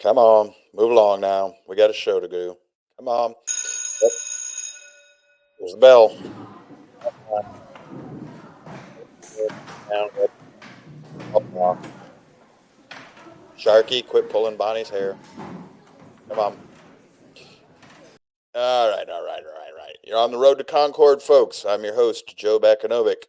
Come on, move along now. We got a show to do. Come on. Yep, there's the bell. Down, up, up, down. Sharky, quit pulling Bonnie's hair. Come on. All right, all right, all right, all right. You're on the road to Concord, folks. I'm your host, Joe Bakanovic.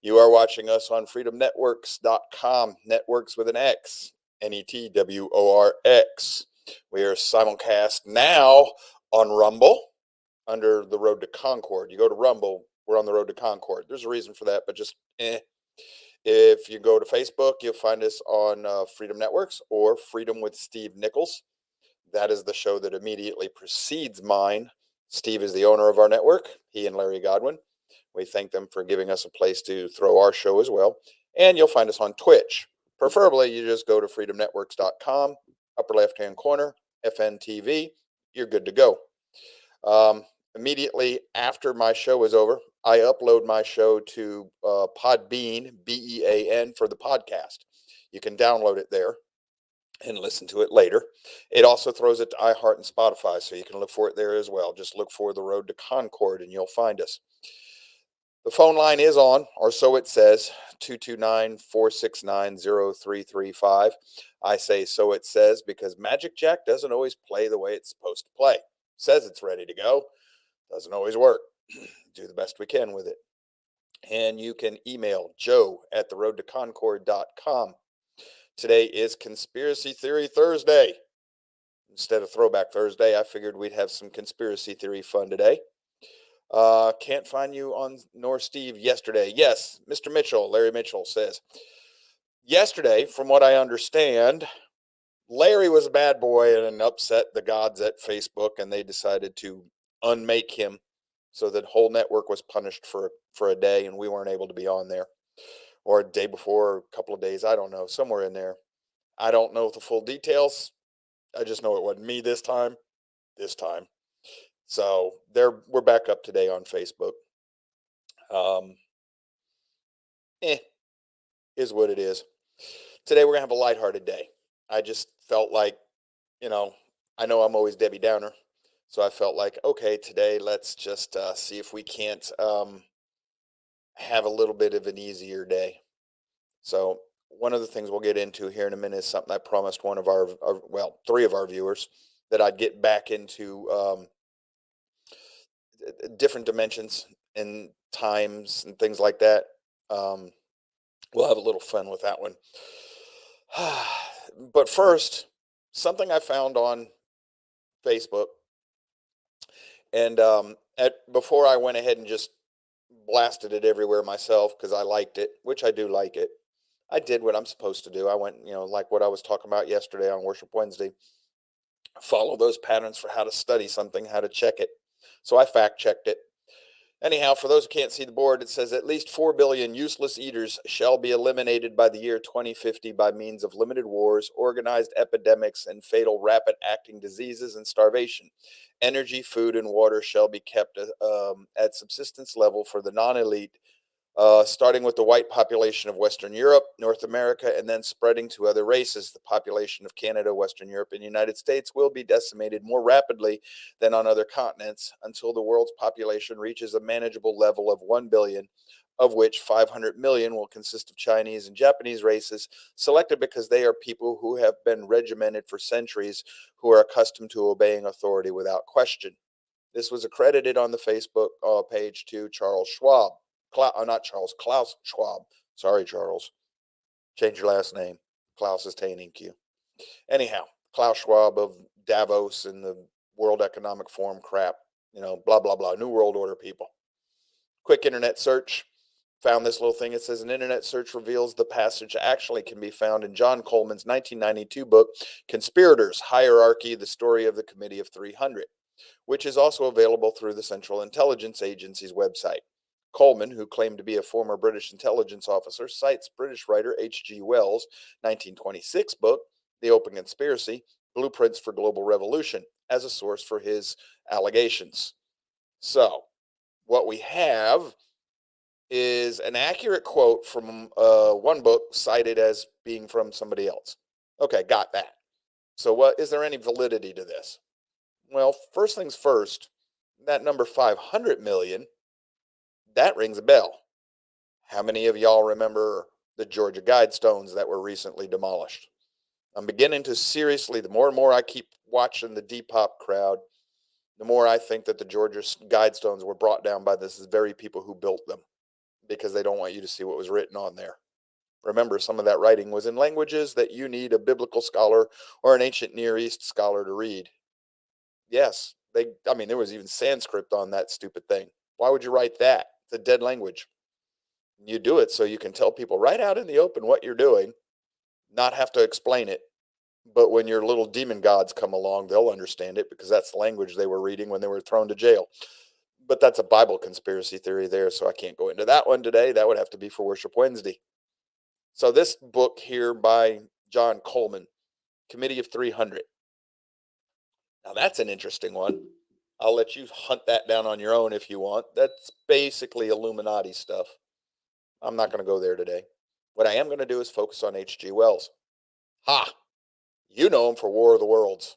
You are watching us on freedomnetworks.com, networks with an X, Networx. We are simulcast now on Rumble under the road to Concord. You go to Rumble, we're on the road to Concord. There's a reason for that, but just If you go to Facebook, you'll find us on Freedom Networks or Freedom with Steve Nichols. That is the show that immediately precedes mine. Steve is the owner of our network, he and Larry Godwin. We thank them for giving us a place to throw our show as well. And you'll find us on Twitch. Preferably, you just go to freedomnetworks.com, upper left-hand corner, FNTV. You're good to go. Immediately after my show is over, I upload my show to Podbean, BEAN, for the podcast. You can download it there and listen to it later. It also throws it to iHeart and Spotify, so you can look for it there as well. Just look for The Road to Concord and you'll find us. The phone line is on, or so it says, 229-469-0335. I say so it says because Magic Jack doesn't always play the way it's supposed to play. Says it's ready to go. Doesn't always work. Do the best we can with it. And you can email joe@theroadtoconcord.com. Today is Conspiracy Theory Thursday. Instead of Throwback Thursday, I figured we'd have some conspiracy theory fun today. Can't find you on nor Steve yesterday. Yes, Mr. Mitchell, Larry Mitchell says, yesterday, from what I understand, Larry was a bad boy and upset the gods at Facebook, and they decided to unmake him. So the whole network was punished for a day, and we weren't able to be on there. Or a day before, or a couple of days, I don't know, somewhere in there. I don't know the full details. I just know it wasn't me this time. So we're back up today on Facebook. Is what it is. Today we're gonna have a lighthearted day. I just felt like, I know I'm always Debbie Downer, so I felt like, okay, today let's just see if we can't have a little bit of an easier day. So one of the things we'll get into here in a minute is something I promised one of three of our viewers, that I'd get back into different dimensions and times and things like that. We'll have a little fun with that one. But first, something I found on Facebook, and before I went ahead and just blasted it everywhere myself because I liked it, which I do like it. I did what I'm supposed to do. I went, like what I was talking about yesterday on Worship Wednesday, follow those patterns for how to study something, how to check it. So I fact checked it. Anyhow, for those who can't see the board, it says at least 4 billion useless eaters shall be eliminated by the year 2050 by means of limited wars, organized epidemics, and fatal rapid-acting diseases and starvation. Energy, food, and water shall be kept at subsistence level for the non-elite, starting with the white population of Western Europe, North America, and then spreading to other races. The population of Canada, Western Europe, and the United States will be decimated more rapidly than on other continents until the world's population reaches a manageable level of 1 billion, of which 500 million will consist of Chinese and Japanese races, selected because they are people who have been regimented for centuries, who are accustomed to obeying authority without question. This was accredited on the Facebook page to Charles Schwab. Klaus Schwab. Sorry, Charles. Change your last name. Klaus is T-N-E-Q. Anyhow, Klaus Schwab of Davos and the World Economic Forum crap. Blah, blah, blah. New World Order people. Quick internet search. Found this little thing. It says an internet search reveals the passage actually can be found in John Coleman's 1992 book, Conspirators, Hierarchy, The Story of the Committee of 300, which is also available through the Central Intelligence Agency's website. Coleman, who claimed to be a former British intelligence officer, cites British writer H.G. Wells' 1926 book, The Open Conspiracy, Blueprints for Global Revolution, as a source for his allegations. So, what we have is an accurate quote from one book cited as being from somebody else. Okay, got that. So what is there any validity to this? Well, first things first, that number 500 million, that rings a bell. How many of y'all remember the Georgia Guidestones that were recently demolished? I'm beginning to seriously, the more and more I keep watching the Depop crowd, the more I think that the Georgia Guidestones were brought down by this very people who built them because they don't want you to see what was written on there. Remember, some of that writing was in languages that you need a biblical scholar or an ancient Near East scholar to read. Yes, I mean, there was even Sanskrit on that stupid thing. Why would you write that? It's a dead language. You do it so you can tell people right out in the open what you're doing, not have to explain it. But when your little demon gods come along, they'll understand it because that's the language they were reading when they were thrown to jail. But that's a Bible conspiracy theory there, so I can't go into that one today. That would have to be for Worship Wednesday. So this book here by John Coleman, Committee of 300. Now that's an interesting one. I'll let you hunt that down on your own if you want. That's basically Illuminati stuff. I'm not going to go there today. What I am going to do is focus on H.G. Wells. Ha! You know him for War of the Worlds.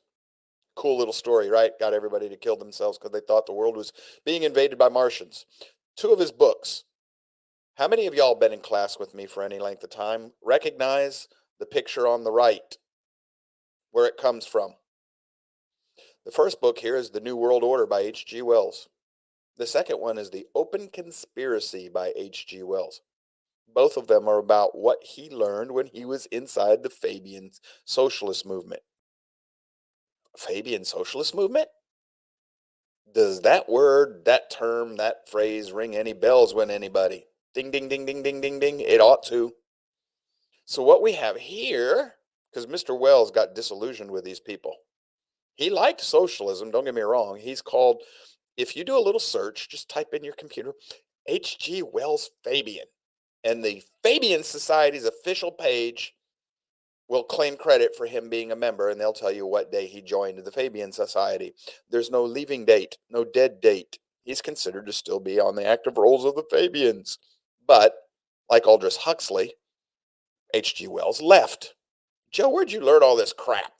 Cool little story, right? Got everybody to kill themselves because they thought the world was being invaded by Martians. 2 of his books. How many of y'all been in class with me for any length of time? Recognize the picture on the right, where it comes from. The first book here is The New World Order by H.G. Wells. The second one is The Open Conspiracy by H.G. Wells. Both of them are about what he learned when he was inside the Fabian socialist movement. Fabian socialist movement? Does that word, that term, that phrase ring any bells with anybody? Ding, ding, ding, ding, ding, ding, ding. It ought to. So what we have here, because Mr. Wells got disillusioned with these people. He liked socialism, don't get me wrong. He's called, if you do a little search, just type in your computer, H.G. Wells Fabian. And the Fabian Society's official page will claim credit for him being a member, and they'll tell you what day he joined the Fabian Society. There's no leaving date, no dead date. He's considered to still be on the active rolls of the Fabians. But, like Aldous Huxley, H.G. Wells left. Joe, where'd you learn all this crap?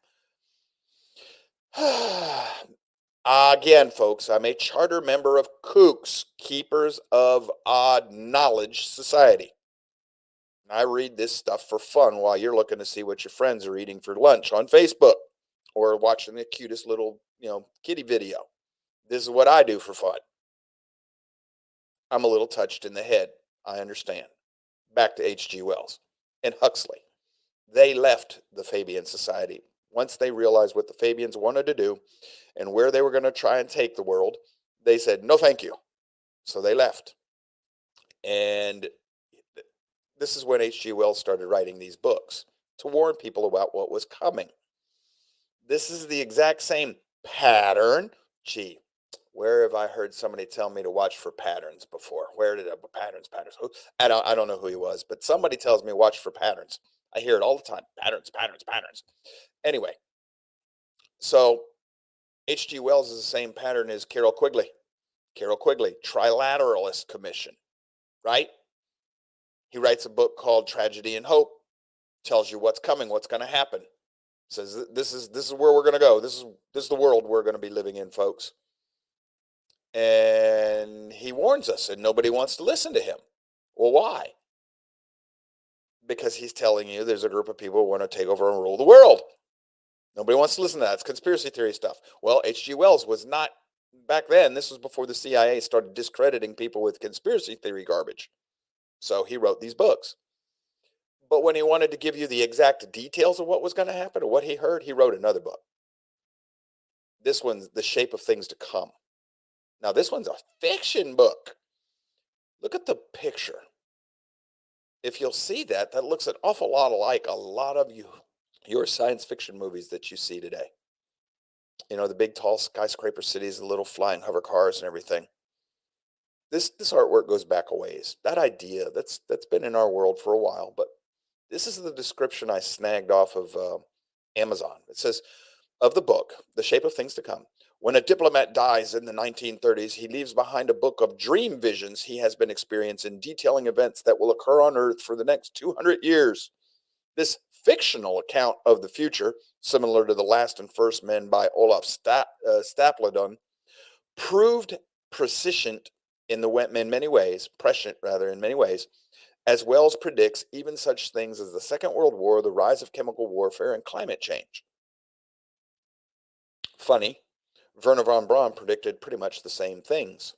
Again, folks, I'm a charter member of Kooks, Keepers of Odd Knowledge Society. I read this stuff for fun while you're looking to see what your friends are eating for lunch on Facebook or watching the cutest little, kitty video. This is what I do for fun. I'm a little touched in the head. I understand. Back to H.G. Wells and Huxley. They left the Fabian Society. Once they realized what the Fabians wanted to do and where they were going to try and take the world, they said, no, thank you. So they left. And this is when H.G. Wells started writing these books to warn people about what was coming. This is the exact same pattern. Gee, where have I heard somebody tell me to watch for patterns before? Where did patterns? I don't know who he was, but somebody tells me watch for patterns. I hear it all the time. Patterns. Anyway, so H.G. Wells is the same pattern as Carol Quigley. Trilateralist Commission, right? He writes a book called Tragedy and Hope, tells you what's coming, what's going to happen. Says this is where we're going to go. This is the world we're going to be living in, folks. And he warns us, and nobody wants to listen to him. Well, why? Because he's telling you there's a group of people who want to take over and rule the world. Nobody wants to listen to that. It's conspiracy theory stuff. Well, H.G. Wells was not, back then, this was before the CIA started discrediting people with conspiracy theory garbage. So he wrote these books. But when he wanted to give you the exact details of what was going to happen or what he heard, he wrote another book. This one's The Shape of Things to Come. Now, this one's a fiction book. Look at the picture. If you'll see that, that looks an awful lot like a lot of your science fiction movies that you see today. The big, tall skyscraper cities, the little flying hover cars and everything. This artwork goes back a ways. That idea, that's been in our world for a while, but this is the description I snagged off of Amazon. It says, of the book, The Shape of Things to Come, when a diplomat dies in the 1930s, he leaves behind a book of dream visions he has been experiencing, detailing events that will occur on Earth for the next 200 years. This fictional account of the future, similar to The Last and First Men by Olaf Stapledon, proved prescient in many ways, prescient rather in many ways, as well as predicts even such things as the Second World War, the rise of chemical warfare, and climate change. Funny, Werner von Braun predicted pretty much the same things.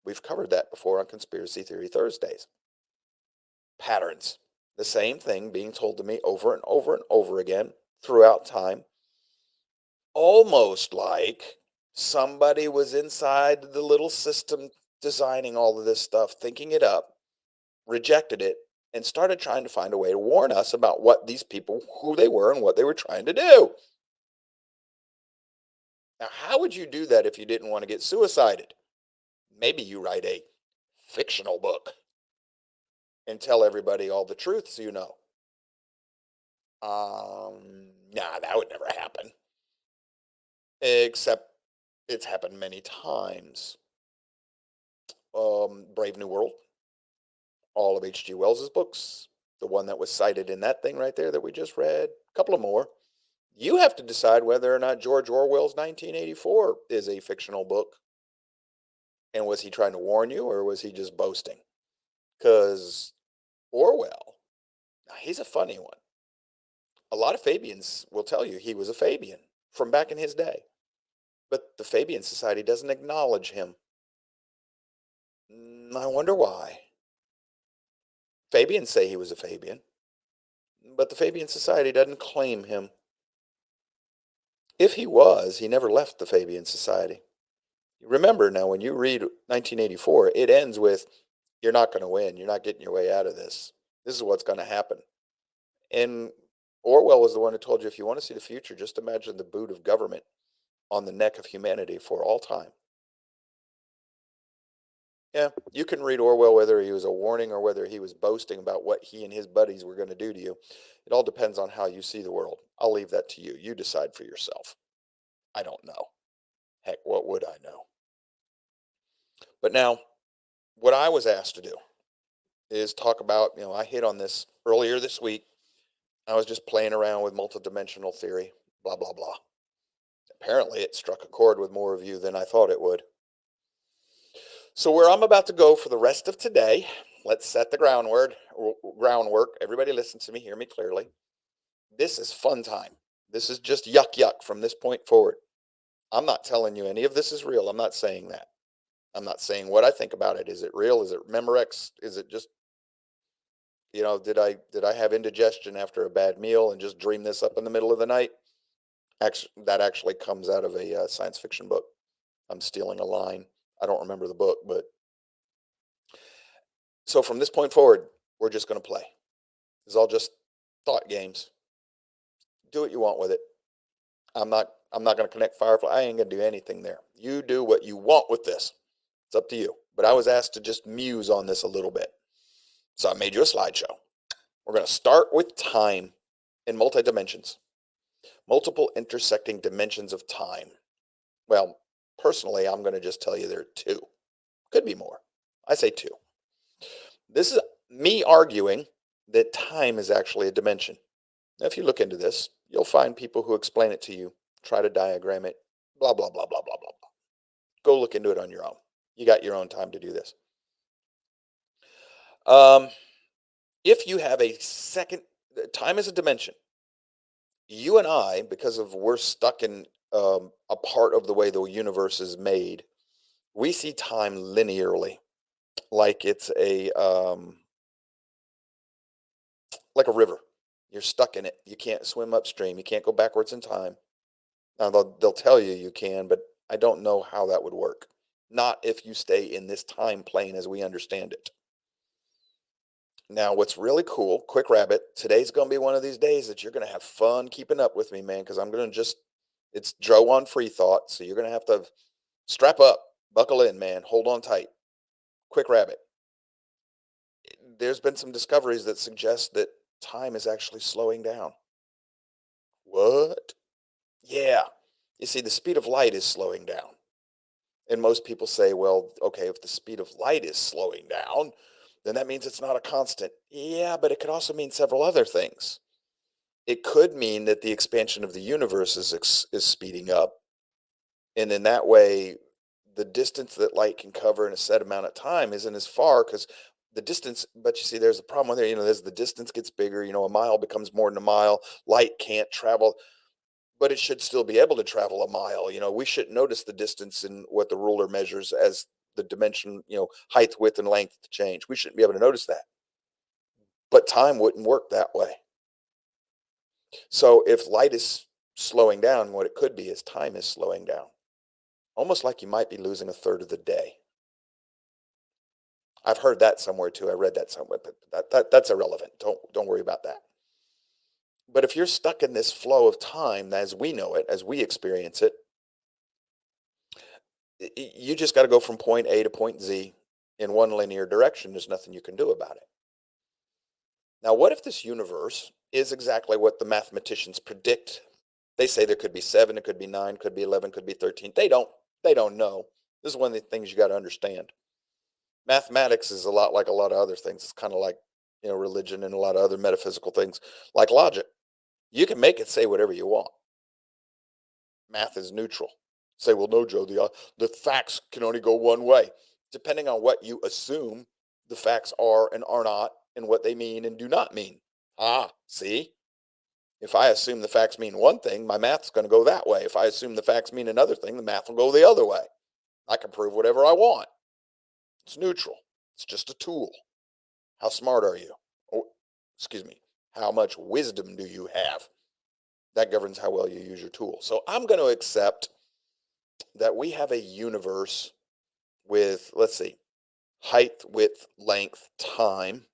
We've covered that before on Conspiracy Theory Thursdays. Patterns. The same thing being told to me over and over and over again throughout time. Almost like somebody was inside the little system designing all of this stuff, thinking it up, rejected it, and started trying to find a way to warn us about what these people, who they were, and what they were trying to do. Now, how would you do that if you didn't want to get suicided? Maybe you write a fictional book and tell everybody all the truths you know. Nah, that would never happen. Except it's happened many times. Brave New World, all of H.G. Wells's books, the one that was cited in that thing right there that we just read, a couple of more. You have to decide whether or not George Orwell's 1984 is a fictional book. And was he trying to warn you, or was he just boasting? Because Orwell, he's a funny one. A lot of Fabians will tell you he was a Fabian from back in his day. But the Fabian Society doesn't acknowledge him. I wonder why. Fabians say he was a Fabian, but the Fabian Society doesn't claim him. If he was, he never left the Fabian Society. Remember now, when you read 1984, it ends with, you're not going to win. You're not getting your way out of this. This is what's going to happen. And Orwell was the one who told you, if you want to see the future, just imagine the boot of government on the neck of humanity for all time. Yeah, you can read Orwell whether he was a warning or whether he was boasting about what he and his buddies were going to do to you. It all depends on how you see the world. I'll leave that to you. You decide for yourself. I don't know. Heck, what would I know? But now, what I was asked to do is talk about, I hit on this earlier this week. I was just playing around with multidimensional theory, blah, blah, blah. Apparently, it struck a chord with more of you than I thought it would. So where I'm about to go for the rest of today, let's set the groundwork. Everybody listen to me, hear me clearly. This is fun time. This is just yuck yuck from this point forward. I'm not telling you any of this is real. I'm not saying that. I'm not saying what I think about it. Is it real? Is it Memorex? Is it just, did I have indigestion after a bad meal and just dream this up in the middle of the night? That actually comes out of a science fiction book. I'm stealing a line. I don't remember the book, but so from this point forward, we're just going to play. It's all just thought games. Do what you want with it. I'm not going to connect Firefly. I ain't going to do anything there. You do what you want with this. It's up to you. But I was asked to just muse on this a little bit. So I made you a slideshow. We're going to start with time in multi-dimensions. Multiple intersecting dimensions of time. Well, personally, I'm going to just tell you there are two. Could be more. I say two. This is me arguing that time is actually a dimension. Now, if you look into this, you'll find people who explain it to you, try to diagram it, blah, blah, blah, blah, blah, blah, blah. Go look into it on your own. You got your own time to do this. If you have a second, time is a dimension. You and I, because of we're stuck in a part of the way the universe is made, we see time linearly, like it's like a river. You're stuck in it. You can't swim upstream. You can't go backwards in time. Now they'll tell you you can, but I don't know how that would work. Not if you stay in this time plane as we understand it. Now, what's really cool, quick rabbit, today's going to be one of these days that you're going to have fun keeping up with me, man, because I'm going to it's Joe on free thought, so you're going to have to strap up, buckle in, man, hold on tight. Quick rabbit. There's been some discoveries that suggest that time is actually slowing down. What? Yeah. You see, the speed of light is slowing down. And most people say, well, okay, if the speed of light is slowing down, then that means it's not a constant. Yeah, but it could also mean several other things. It could mean that the expansion of the universe is speeding up, and in that way, the distance that light can cover in a set amount of time isn't as far because the distance. But you see, there's a problem with it. There's the distance gets bigger. A mile becomes more than a mile. Light can't travel, but it should still be able to travel a mile. We should notice the distance in what the ruler measures as the dimension. Height, width, and length change. We shouldn't be able to notice that. But time wouldn't work that way. So if light is slowing down, what it could be is time is slowing down. Almost like you might be losing a third of the day. I've heard that somewhere too. I read that somewhere, but that's irrelevant. Don't worry about that. But if you're stuck in this flow of time as we know it, as we experience it, you just got to go from point A to point Z in one linear direction. There's nothing you can do about it. Now, what if this universe is exactly what the mathematicians predict? They say there could be 7, it could be 9, could be 11, could be 13. They don't know. This is one of the things you got to understand. Mathematics is a lot like a lot of other things. It's kind of like, religion and a lot of other metaphysical things, like logic. You can make it say whatever you want. Math is neutral. Say, well, no, Joe, the facts can only go one way. Depending on what you assume the facts are and are not, and what they mean and do not mean. See? If I assume the facts mean one thing, my math's going to go that way. If I assume the facts mean another thing, the math will go the other way. I can prove whatever I want. It's neutral. It's just a tool. How smart are you? Oh, excuse me. How much wisdom do you have? That governs how well you use your tool. So I'm going to accept that we have a universe with, let's see, height, width, length, time.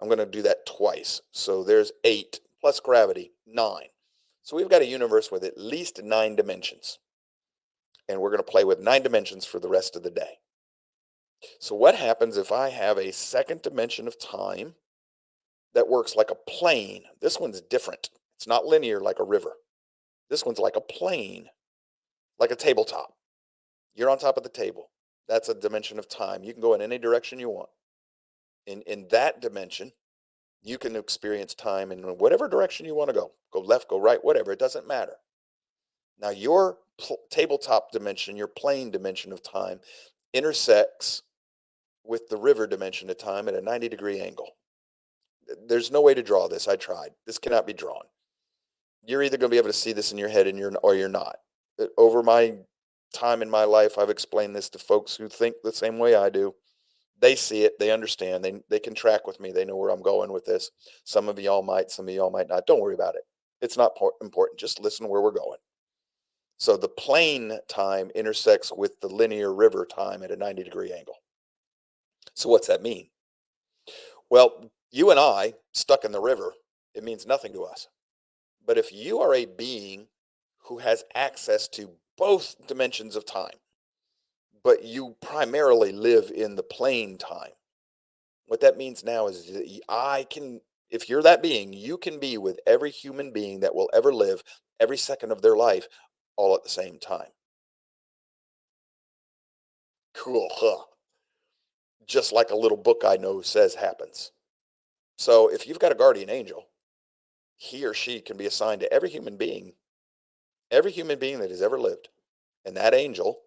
I'm going to do that twice. So there's 8 plus gravity, 9. So we've got a universe with at least 9 dimensions. And we're going to play with 9 dimensions for the rest of the day. So what happens if I have a second dimension of time that works like a plane? This one's different. It's not linear like a river. This one's like a plane, like a tabletop. You're on top of the table. That's a dimension of time. You can go in any direction you want. In that dimension, you can experience time in whatever direction you want to go. Go left, go right, whatever. It doesn't matter. Now, your tabletop dimension, your plane dimension of time, intersects with the river dimension of time at a 90-degree angle. There's no way to draw this. I tried. This cannot be drawn. You're either going to be able to see this in your head or you're not. Over my time in my life, I've explained this to folks who think the same way I do. They see it. They understand. They can track with me. They know where I'm going with this. Some of y'all might. Some of y'all might not. Don't worry about it. It's not important. Just listen where we're going. So the plane time intersects with the linear river time at a 90-degree angle. So what's that mean? Well, you and I stuck in the river, it means nothing to us. But if you are a being who has access to both dimensions of time, but you primarily live in the plane time, what that means now is that if you're that being, you can be with every human being that will ever live every second of their life all at the same time. Cool, huh? Just like a little book I know says happens. So if you've got a guardian angel, he or she can be assigned to every human being that has ever lived. And that angel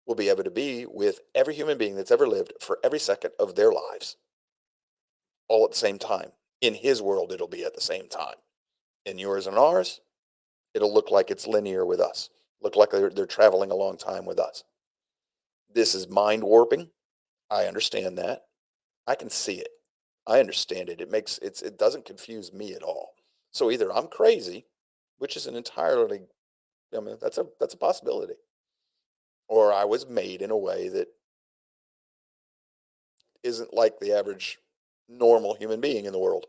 will be able to be with every human being that's ever lived for every second of their lives, all at the same time. In his world, it'll be at the same time. In yours and ours, it'll look like it's linear with us, look like they're traveling a long time with us. This is mind warping. I understand that. I can see it. I understand it. It doesn't confuse me at all. So either I'm crazy, which is an entirely, that's a possibility, or I was made in a way that isn't like the average normal human being in the world.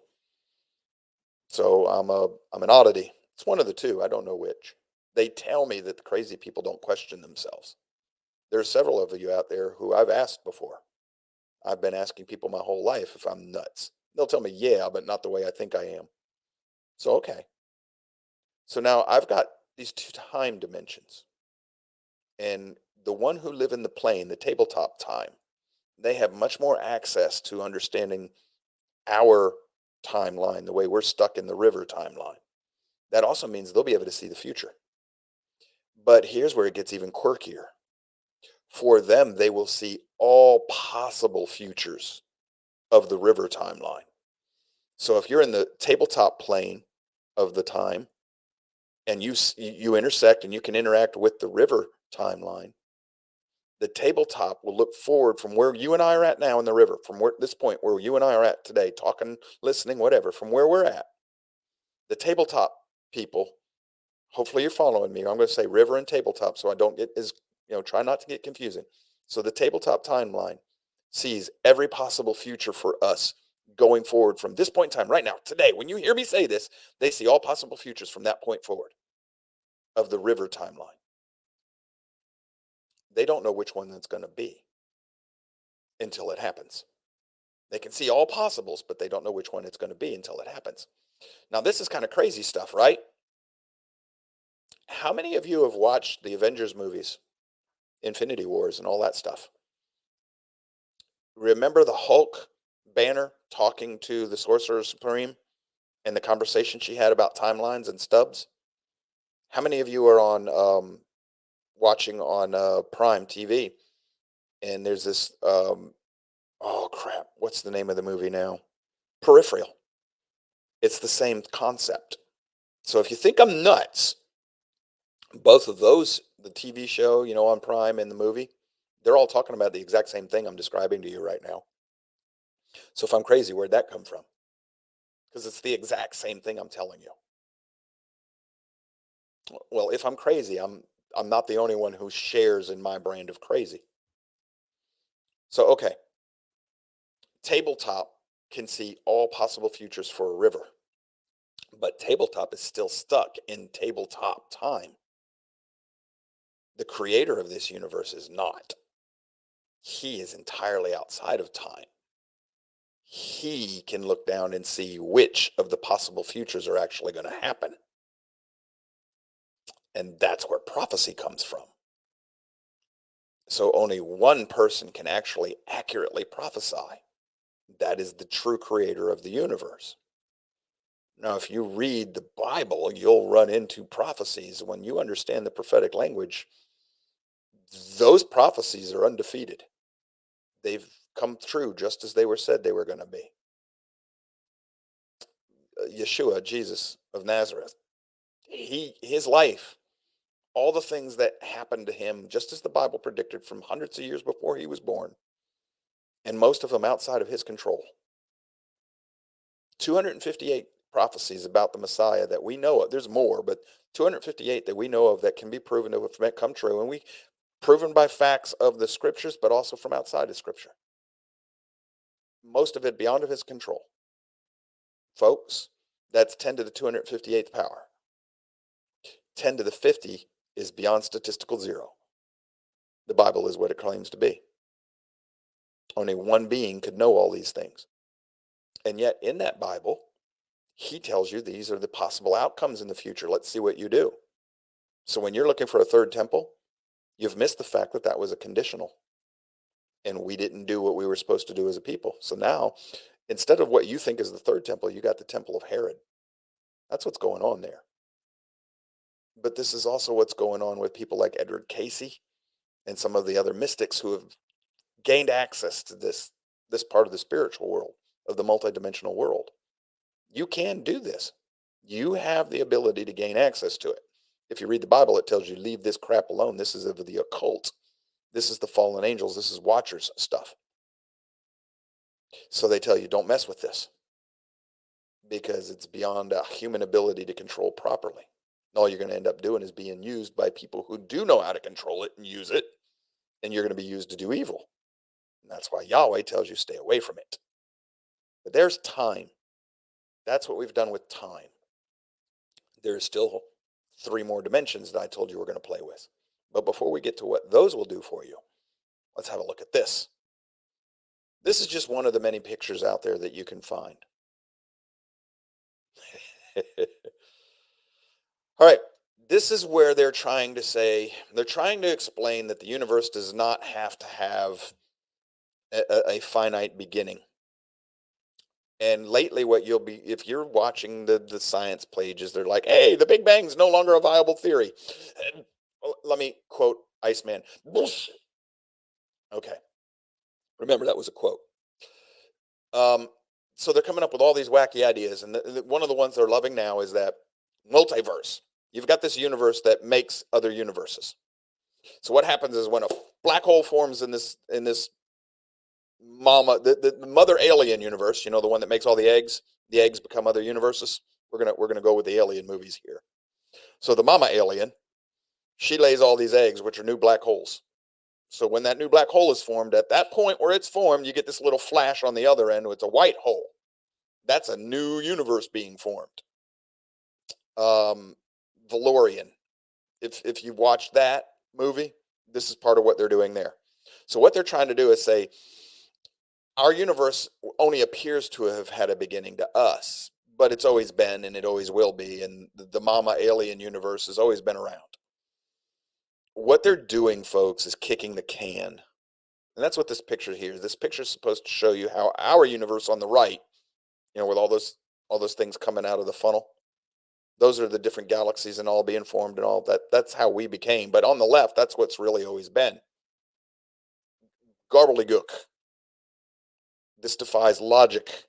So I'm an oddity. It's one of the two. I don't know which. They tell me that the crazy people don't question themselves. There are several of you out there who I've asked before. I've been asking people my whole life if I'm nuts. They'll tell me, yeah, but not the way I think I am. So, okay. So now I've got these 2 time dimensions. And the one who live in the plane, the tabletop time, they have much more access to understanding our timeline, the way we're stuck in the river timeline. That also means they'll be able to see the future. But here's where it gets even quirkier. For them, they will see all possible futures of the river timeline. So if you're in the tabletop plane of the time and you intersect and you can interact with the river timeline, the tabletop will look forward from where you and I are at now in the river, from where this point where you and I are at today, talking, listening, whatever, from where we're at. The tabletop people, hopefully you're following me. I'm going to say river and tabletop so I don't get as, try not to get confusing. So the tabletop timeline sees every possible future for us going forward from this point in time, right now, today. When you hear me say this, they see all possible futures from that point forward of the river timeline. They don't know which one that's going to be until it happens. They can see all possibles, but they don't know which one it's going to be until it happens. Now, this is kind of crazy stuff, right? How many of you have watched the Avengers movies, Infinity Wars, and all that stuff? Remember the Hulk Banner talking to the Sorcerer Supreme and the conversation she had about timelines and stubs? How many of you are on watching on Prime TV? And there's this, oh crap, what's the name of the movie now? Peripheral. It's the same concept. So if you think I'm nuts, both of those, the TV show, on Prime and the movie, they're all talking about the exact same thing I'm describing to you right now. So if I'm crazy, where'd that come from? Because it's the exact same thing I'm telling you. Well, if I'm crazy, I'm not the only one who shares in my brand of crazy. So okay, tabletop can see all possible futures for a river, but tabletop is still stuck in tabletop time. The creator of this universe is not. He is entirely outside of time. He can look down and see which of the possible futures are actually going to happen. And that's where prophecy comes from. So only one person can actually accurately prophesy. That is the true creator of the universe. Now, if you read the Bible, you'll run into prophecies. When you understand the prophetic language, those prophecies are undefeated. They've come true just as they were said they were going to be. Yeshua, Jesus of Nazareth, his life, all the things that happened to him, just as the Bible predicted from hundreds of years before he was born, and most of them outside of his control. 258 prophecies about the Messiah that we know of. There's more, but 258 that we know of that can be proven to have come true, and we proven by facts of the scriptures, but also from outside of scripture. Most of it beyond of his control. Folks, that's 10 to the 258th power. 10 to the 50 is beyond statistical zero. The Bible is what it claims to be. Only one being could know all these things. And yet in that Bible, he tells you these are the possible outcomes in the future. Let's see what you do. So when you're looking for a third temple, you've missed the fact that that was a conditional. And we didn't do what we were supposed to do as a people. So now, instead of what you think is the third temple, you got the temple of Herod. That's what's going on there. But this is also what's going on with people like Edward Casey and some of the other mystics who have gained access to this part of the spiritual world, of the multidimensional world. You can do this. You have the ability to gain access to it. If you read the Bible, it tells you, leave this crap alone. This is of the occult. This is the fallen angels. This is watchers stuff. So they tell you, don't mess with this because it's beyond a human ability to control properly. All you're going to end up doing is being used by people who do know how to control it and use it, and you're going to be used to do evil. And that's why Yahweh tells you stay away from it. But there's time. That's what we've done with time. There's still 3 more dimensions that I told you we're going to play with. But before we get to what those will do for you, let's have a look at this. This is just one of the many pictures out there that you can find. All right, this is where they're trying to explain that the universe does not have to have a finite beginning. And lately, what you'll be, if you're watching the science pages, they're like, "Hey, the Big Bang's no longer a viable theory." And, let me quote Iceman. Bullshit. Okay, remember that was a quote. Um, so they're coming up with all these wacky ideas, and one of the ones they're loving now is that multiverse. You've got this universe that makes other universes. So what happens is when a black hole forms in this mama the mother alien universe, the one that makes all the eggs become other universes. We're gonna go with the alien movies here. So the mama alien, she lays all these eggs, which are new black holes. So when that new black hole is formed, at that point where it's formed, you get this little flash on the other end. It's a white hole. That's a new universe being formed. um Valorian, if you watch that movie, this is part of what they're doing there. So what they're trying to do is say our universe only appears to have had a beginning to us, but it's always been and it always will be. And the mama alien universe has always been around. What they're doing, folks, is kicking the can. And that's what this picture here. This picture is supposed to show you how our universe on the right, with all those things coming out of the funnel. Those are the different galaxies and all being formed and all that. That's how we became. But on the left, that's what's really always been. Gobbledygook. This defies logic.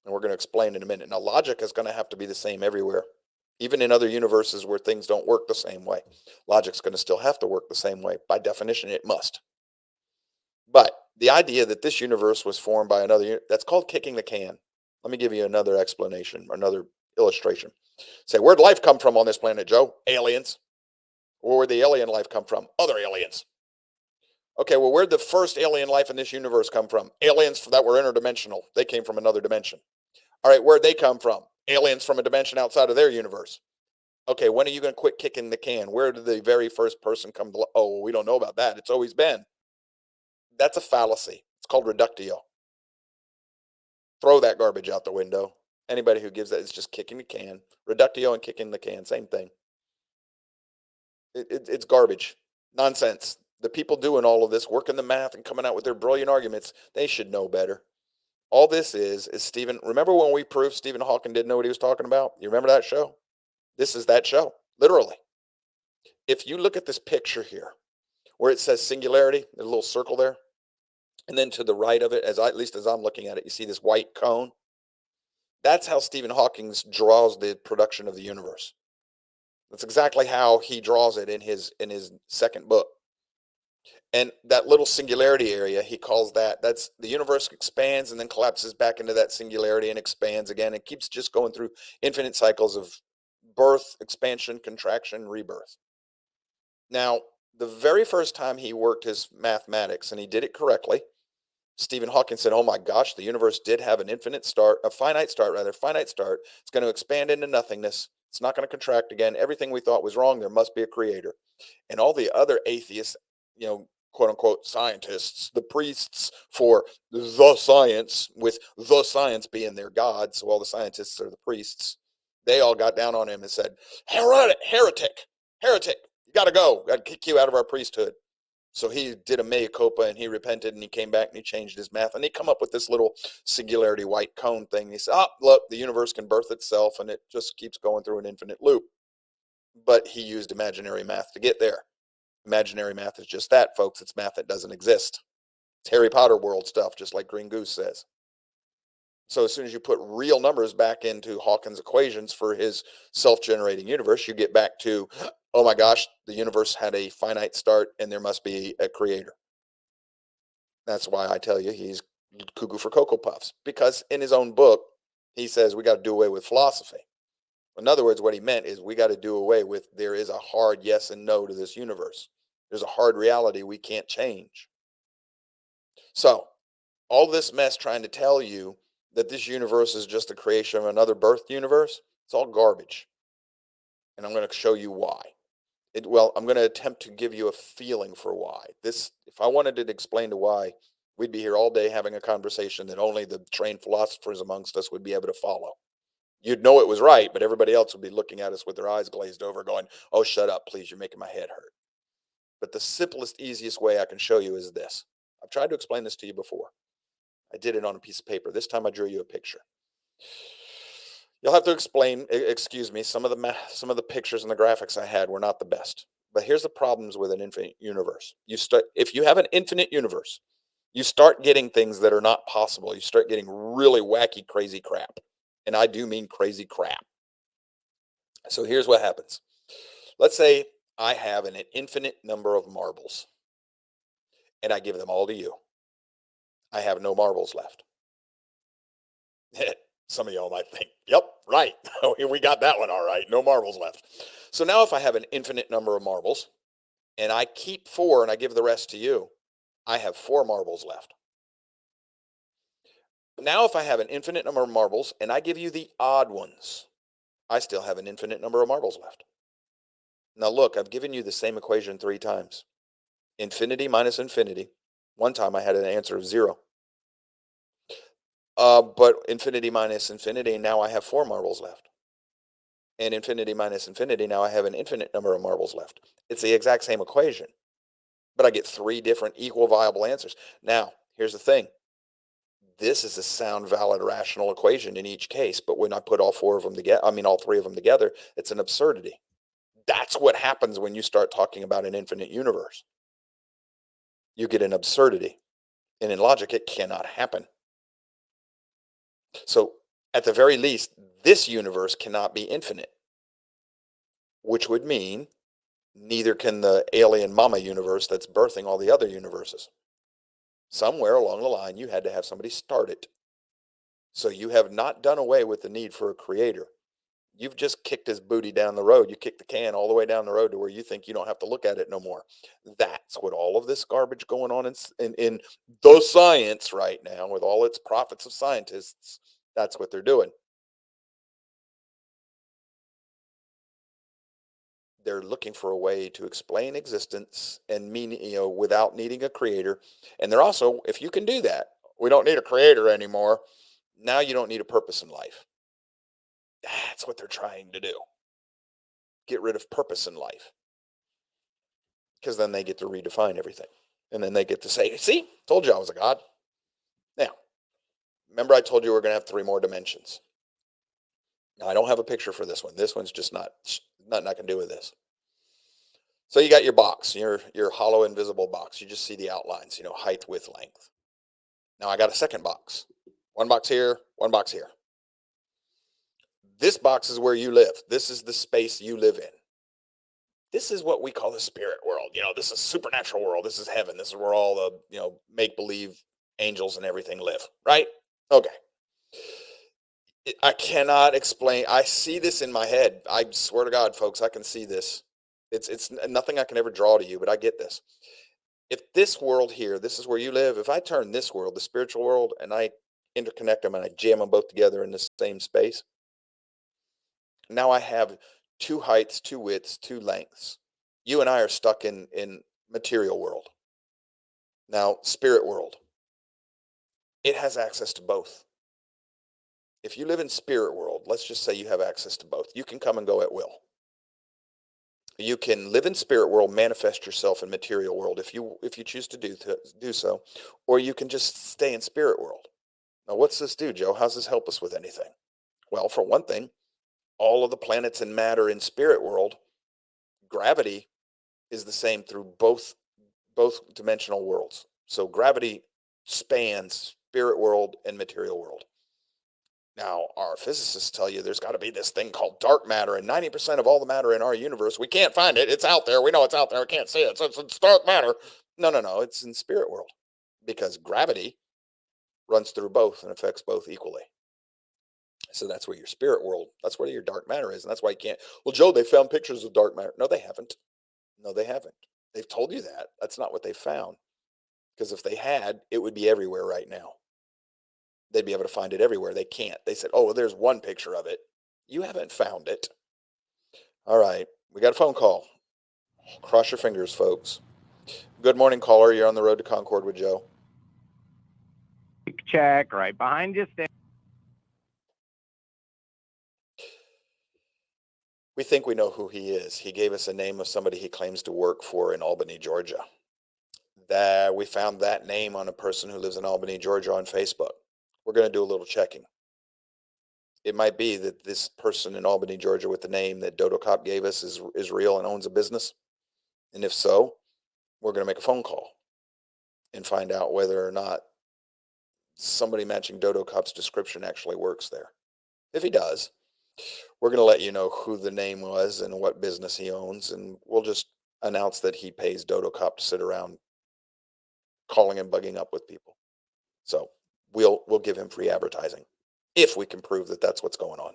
And we're going to explain in a minute. Now, logic is going to have to be the same everywhere. Even in other universes where things don't work the same way, logic's going to still have to work the same way. By definition, it must. But the idea that this universe was formed by another, that's called kicking the can. Let me give you another explanation, or another illustration. Say, where'd life come from on this planet, Joe? Aliens. Or where'd the alien life come from? Other aliens. Okay, well, where'd the first alien life in this universe come from? Aliens that were interdimensional. They came from another dimension. All right, where'd they come from? Aliens from a dimension outside of their universe. Okay, when are you going to quit kicking the can? Where did the very first person come to? Oh, we don't know about that. It's always been. That's a fallacy. It's called reductio. Throw that garbage out the window. Anybody who gives that is just kicking the can. Reductio and kicking the can, same thing. It's garbage. Nonsense. The people doing all of this, working the math and coming out with their brilliant arguments, they should know better. All this is Stephen. Remember when we proved Stephen Hawking didn't know what he was talking about? You remember that show? This is that show, literally. If you look at this picture here, where it says singularity, the little circle there, and then to the right of it, at least as I'm looking at it, you see this white cone. That's how Stephen Hawking draws the production of the universe. That's exactly how he draws it in his second book. And that little singularity area, he calls that's the universe expands and then collapses back into that singularity and expands again. It keeps just going through infinite cycles of birth, expansion, contraction, rebirth. Now, the very first time he worked his mathematics, and he did it correctly, Stephen Hawking said, "Oh my gosh, the universe did have an finite start. It's going to expand into nothingness. It's not going to contract again. Everything we thought was wrong. There must be a creator." And all the other atheists, quote unquote scientists, the priests for the science, with the science being their god, so all the scientists are the priests, they all got down on him and said, heretic, you got to go. Got to kick you out of our priesthood. So he did a mea culpa and he repented and he came back and he changed his math and he come up with this little singularity white cone thing. He said, "Oh, look, the universe can birth itself and it just keeps going through an infinite loop." But he used imaginary math to get there. Imaginary math is just that, folks. It's math that doesn't exist. It's Harry Potter world stuff, just like Green Goose says. So as soon as you put real numbers back into Hawkins' equations for his self-generating universe, you get back to, oh my gosh, the universe had a finite start and there must be a creator. That's why I tell you he's cuckoo for Cocoa Puffs, because in his own book, he says we got to do away with philosophy. In other words, what he meant is we got to do away with, there is a hard yes and no to this universe. There's a hard reality we can't change. So all this mess trying to tell you that this universe is just a creation of another birth universe, it's all garbage. And I'm going to show you why. I'm going to attempt to give you a feeling for why. If I wanted to explain to why, we'd be here all day having a conversation that only the trained philosophers amongst us would be able to follow. You'd know it was right, but everybody else would be looking at us with their eyes glazed over going, "Oh, shut up, please, you're making my head hurt." But the simplest, easiest way I can show you is this. I've tried to explain this to you before. I did it on a piece of paper. This time I drew you a picture. You'll have to excuse me, some of the pictures and the graphics I had were not the best. But here's the problems with an infinite universe. If you have an infinite universe, you start getting things that are not possible. You start getting really wacky, crazy crap. And I do mean crazy crap. So here's what happens. Let's say I have an infinite number of marbles and I give them all to you. I have no marbles left. Some of y'all might think, yep, right. We got that one all right. No marbles left. So now if I have an infinite number of marbles and I keep 4 and I give the rest to you, I have 4 marbles left. Now if I have an infinite number of marbles and I give you the odd ones, I still have an infinite number of marbles left. Now look, I've given you the same equation 3 times. Infinity minus infinity. One time I had an answer of 0. But infinity minus infinity, now I have 4 marbles left. And infinity minus infinity, now I have an infinite number of marbles left. It's the exact same equation, but I get 3 different equal viable answers. Now, here's the thing. This is a sound, valid, rational equation in each case, but when I put all 4 of them together, all 3 of them together, it's an absurdity. That's what happens when you start talking about an infinite universe. You get an absurdity, and in logic, it cannot happen. So, at the very least, this universe cannot be infinite, which would mean neither can the alien mama universe that's birthing all the other universes. Somewhere along the line, you had to have somebody start it. So you have not done away with the need for a creator. You've just kicked his booty down the road. You kicked the can all the way down the road to where you think you don't have to look at it no more. That's what all of this garbage going on in the science right now, with all its profits of scientists, that's what they're doing. They're looking for a way to explain existence and mean, without needing a creator. And they're also, if you can do that, we don't need a creator anymore. Now you don't need a purpose in life. That's what they're trying to do. Get rid of purpose in life. Because then they get to redefine everything. And then they get to say, see, told you I was a god. Now, remember I told you we're going to have 3 more dimensions. Now, I don't have a picture for this one. This one's just nothing I can do with this. So you got your box, your hollow invisible box. You just see the outlines, height, width, length. Now I got a second box. 1 box here, 1 box here. This box is where you live. This is the space you live in. This is what we call the spirit world. This is supernatural world. This is heaven. This is where all the, make-believe angels and everything live, right? Okay. I cannot explain. I see this in my head. I swear to God, folks, I can see this. It's nothing I can ever draw to you, but I get this. If this world here, this is where you live, if I turn this world, the spiritual world, and I interconnect them and I jam them both together in the same space, now I have 2 heights, 2 widths, 2 lengths. You and I are stuck in material world. Now, spirit world, it has access to both. If you live in spirit world, let's just say you have access to both. You can come and go at will. You can live in spirit world, manifest yourself in material world if you choose to do so, or you can just stay in spirit world. Now, what's this do, Joe? How's this help us with anything? Well, for one thing, all of the planets and matter in spirit world, gravity is the same through both dimensional worlds. So gravity spans spirit world and material world. Now, our physicists tell you there's got to be this thing called dark matter, and 90% of all the matter in our universe, we can't find it. It's out there. We know it's out there. We can't see it. So it's dark matter. No. It's in spirit world because gravity runs through both and affects both equally. So that's where your spirit world, that's where your dark matter is. And that's why you can't, well, Joe, they found pictures of dark matter. No, they haven't. They've told you that. That's not what they found. Because if they had, it would be everywhere right now. They'd be able to find it everywhere. They can't. They said, oh, well, there's one picture of it. You haven't found it. All right. We got a phone call. Cross your fingers, folks. Good morning, caller. You're on the road to Concord with Joe. Check right behind you. We think we know who he is. He gave us a name of somebody he claims to work for in Albany, Georgia. We found that name on a person who lives in Albany, Georgia on Facebook. We're going to do a little checking. It might be that this person in Albany, Georgia with the name that Dodo Cop gave us is real and owns a business. And if so, we're going to make a phone call and find out whether or not somebody matching Dodo Cop's description actually works there. If he does, we're going to let you know who the name was and what business he owns. And we'll just announce that he pays Dodo Cop to sit around calling and bugging up with people. So we'll give him free advertising if we can prove that that's what's going on.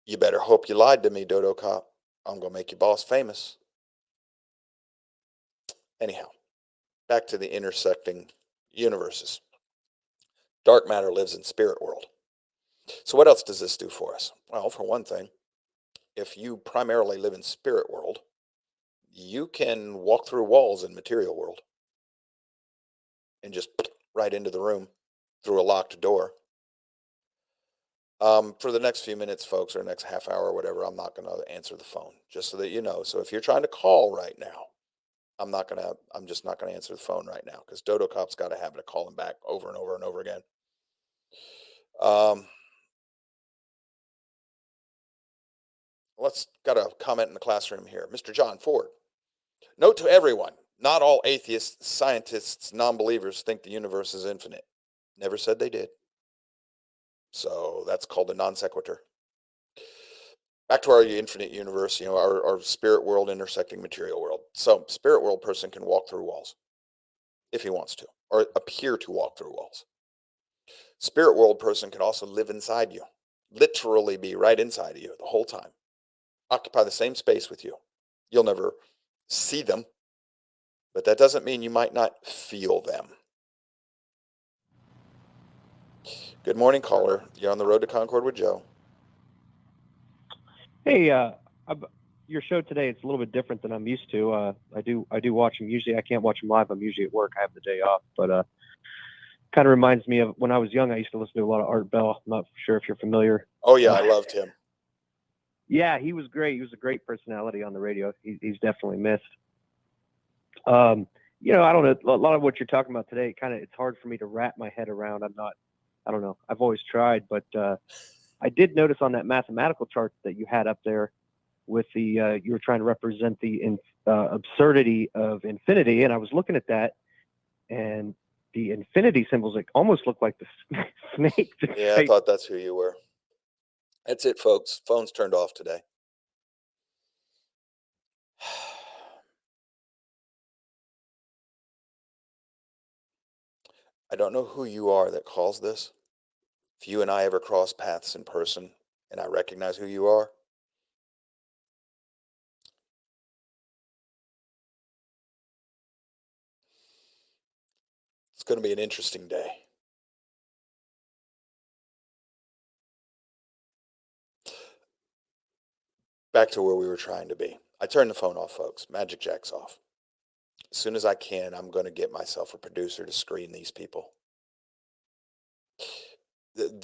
You better hope you lied to me, Dodo Cop. I'm going to make your boss famous. Anyhow, back to the intersecting universes. Dark matter lives in spirit world. So what else does this do for us? Well, for one thing, if you primarily live in spirit world, you can walk through walls in material world and just right into the room through a locked door. For the next few minutes, folks, or next half hour or whatever, I'm not going to answer the phone, just so that you know. So if you're trying to call right now, I'm just not going to answer the phone right now, because Dodo Cop's got a habit of calling back over and over and over again. Let's got a comment in the classroom here. Mr. John Ford. Note to everyone, not all atheists, scientists, non-believers think the universe is infinite. Never said they did. So that's called a non sequitur. Back to our infinite universe, our spirit world intersecting material world. So spirit world person can walk through walls if he wants to, or appear to walk through walls. Spirit world person can also live inside you, literally be right inside of you the whole time, occupy the same space with you. You'll never see them, but that doesn't mean you might not feel them. Good morning, caller. You're on the road to Concord with Joe. Hey, your show today, it's a little bit different than I'm used to. I do watch them. Usually I can't watch them live. I'm usually at work. I have the day off, but kind of reminds me of when I was young. I used to listen to a lot of Art Bell. I'm not sure if you're familiar. Oh yeah, I loved him. Yeah, he was great. He was a great personality on the radio. He's definitely missed. I don't know. A lot of what you're talking about today, it's hard for me to wrap my head around. I don't know. I've always tried, but I did notice on that mathematical chart that you had up there with the you were trying to represent the absurdity of infinity, and I was looking at that, and the infinity symbols almost look like the snake. Yeah, I thought that's who you were. That's it, folks. Phone's turned off today. I don't know who you are that calls this. If you and I ever cross paths in person and I recognize who you are, it's going to be an interesting day. Back to where we were trying to be. I turned the phone off, folks. Magic Jack's off. As soon as I can, I'm going to get myself a producer to screen these people. If